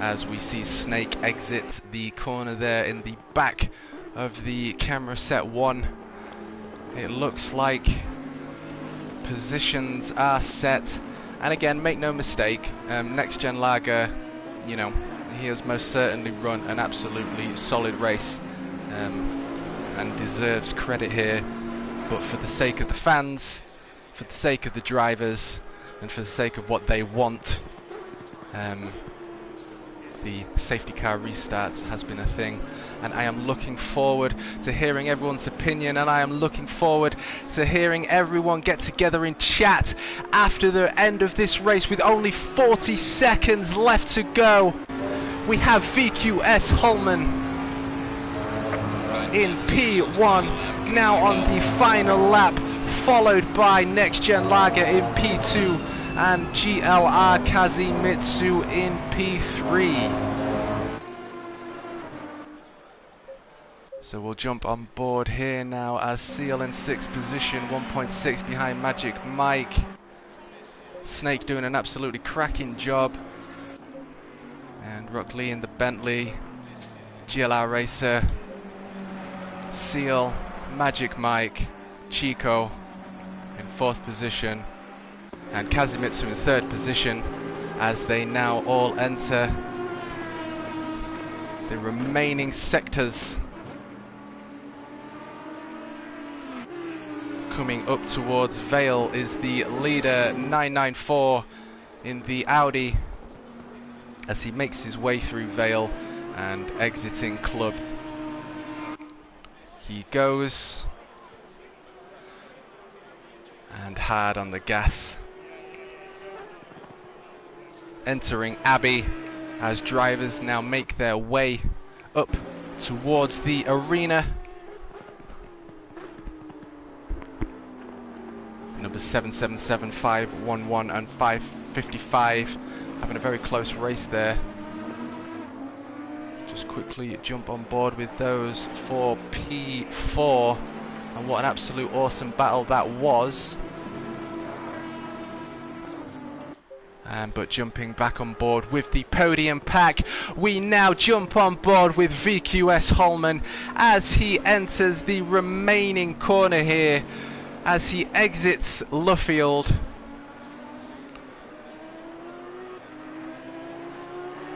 as we see Snake exit the corner there in the back of the camera set 1. It looks like positions are set, and again, make no mistake, Next Gen Lager, you know, he has most certainly run an absolutely solid race and deserves credit here. but for the sake of the fans, for the sake of the drivers, and for the sake of what they want, the safety car restarts has been a thing, and I am looking forward to hearing everyone's opinion, and I am looking forward to hearing everyone get together in chat after the end of this race with only 40 seconds left to go. We have VQS Holman in P1 now on the final lap, followed by Next Gen Lager in P2 and GLR Kazimitsu in P3. So we'll jump on board here now as Seal in 6th position, 1.6 behind Magic Mike. Snake doing an absolutely cracking job. And Rock Lee in the Bentley. GLR Racer. Seal, Magic Mike, Chico in 4th position. And Kazimitsu in 3rd position as they now all enter the remaining sectors. Coming up towards Vale is the leader, 994 in the Audi, as he makes his way through Vale and exiting Club. He goes and hard on the gas. Entering Abbey as drivers now make their way up towards the arena. Numbers 777, 511 and 555 having a very close race there. Just quickly jump on board with those for P4, and what an absolute awesome battle that was. But jumping back on board with the podium pack, we now jump on board with VQS Holman as he enters the remaining corner here, as he exits Luffield.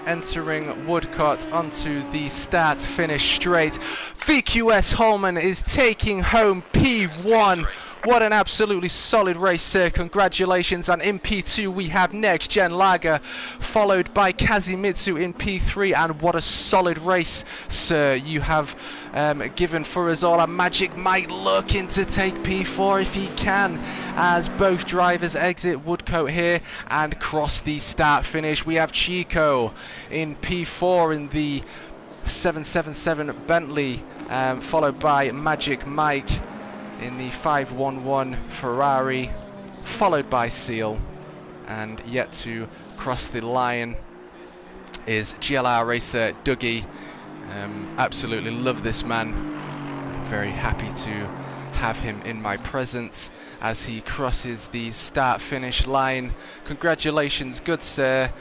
Entering Woodcott onto the start-finish straight. VQS Holman is taking home P1. What an absolutely solid race, sir. Congratulations. And in P2 we have Next Gen Lager, followed by Kazimitsu in P3. And what a solid race, sir, you have given for us all. And Magic Mike looking to take P4 if he can, as both drivers exit Woodcote here and cross the start finish. We have Chico in P4 in the 777 Bentley, followed by Magic Mike in the 511 Ferrari, followed by Seal, and yet to cross the line is GLR racer Dougie. Absolutely love this man. I'm very happy to have him in my presence as he crosses the start-finish line. Congratulations, good sir.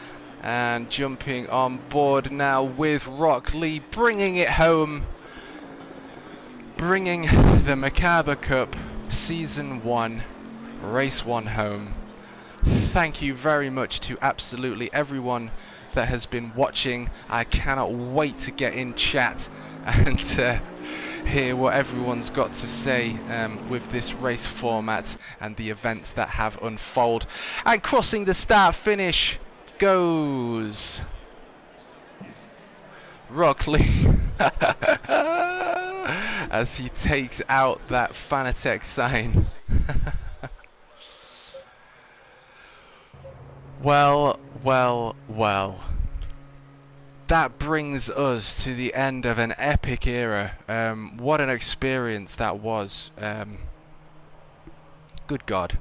And jumping on board now with Rock Lee, bringing it home, bringing the Merkaba Cup Season 1, Race 1 home. Thank you very much to absolutely everyone that has been watching. I cannot wait to get in chat and hear what everyone's got to say with this race format and the events that have unfolded. And crossing the start finish goes Rock Lee as he takes out that Fanatec sign. Well, well, well. That brings us to the end of an epic era. What an experience that was. Good God.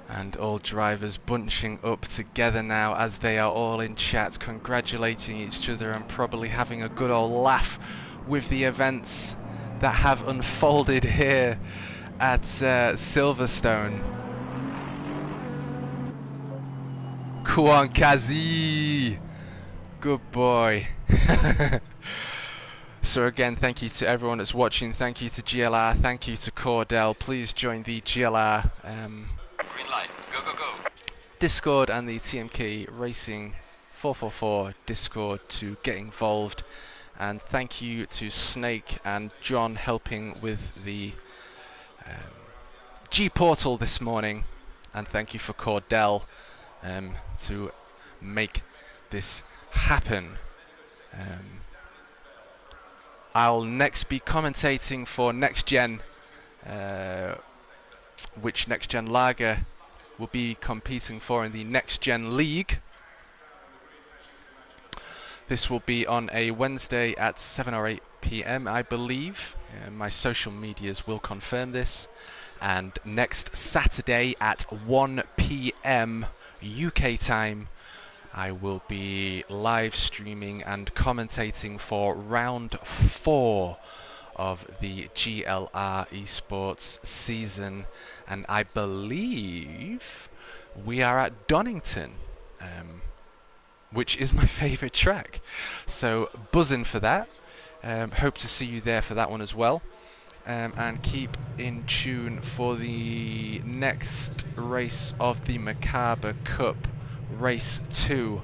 And all drivers bunching up together now as they are all in chat, congratulating each other and probably having a good old laugh with the events that have unfolded here at Silverstone. Kuan Kazi! Good boy. So again, thank you to everyone that's watching. Thank you to GLR. Thank you to Cordell. Please join the GLR Green light. Go, go, go. Discord and the TMK Racing 444 Discord to get involved and thank you to Snake and John helping with the G Portal this morning, and thank you for Cordell to make this happen. I'll next be commentating for Next Gen, which Next Gen Lager will be competing for in the Next Gen League. This will be on a Wednesday at 7 or 8 p.m. I believe. My social medias will confirm this. And next Saturday at 1 p.m. UK time, I will be live streaming and commentating for round 4 of the GLR esports season, and I believe we are at Donington, which is my favourite track. So buzzing for that. Hope to see you there for that one as well. And keep in tune for the next race of the Merkaba Cup, race 2,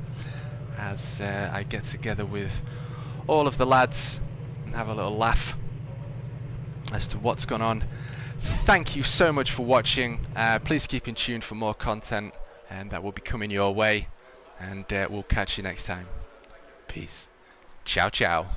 as I get together with all of the lads and have a little laugh as to what's gone on. Thank you so much for watching. Please keep in tune for more content, and that will be coming your way. And we'll catch you next time. Peace. Ciao, ciao.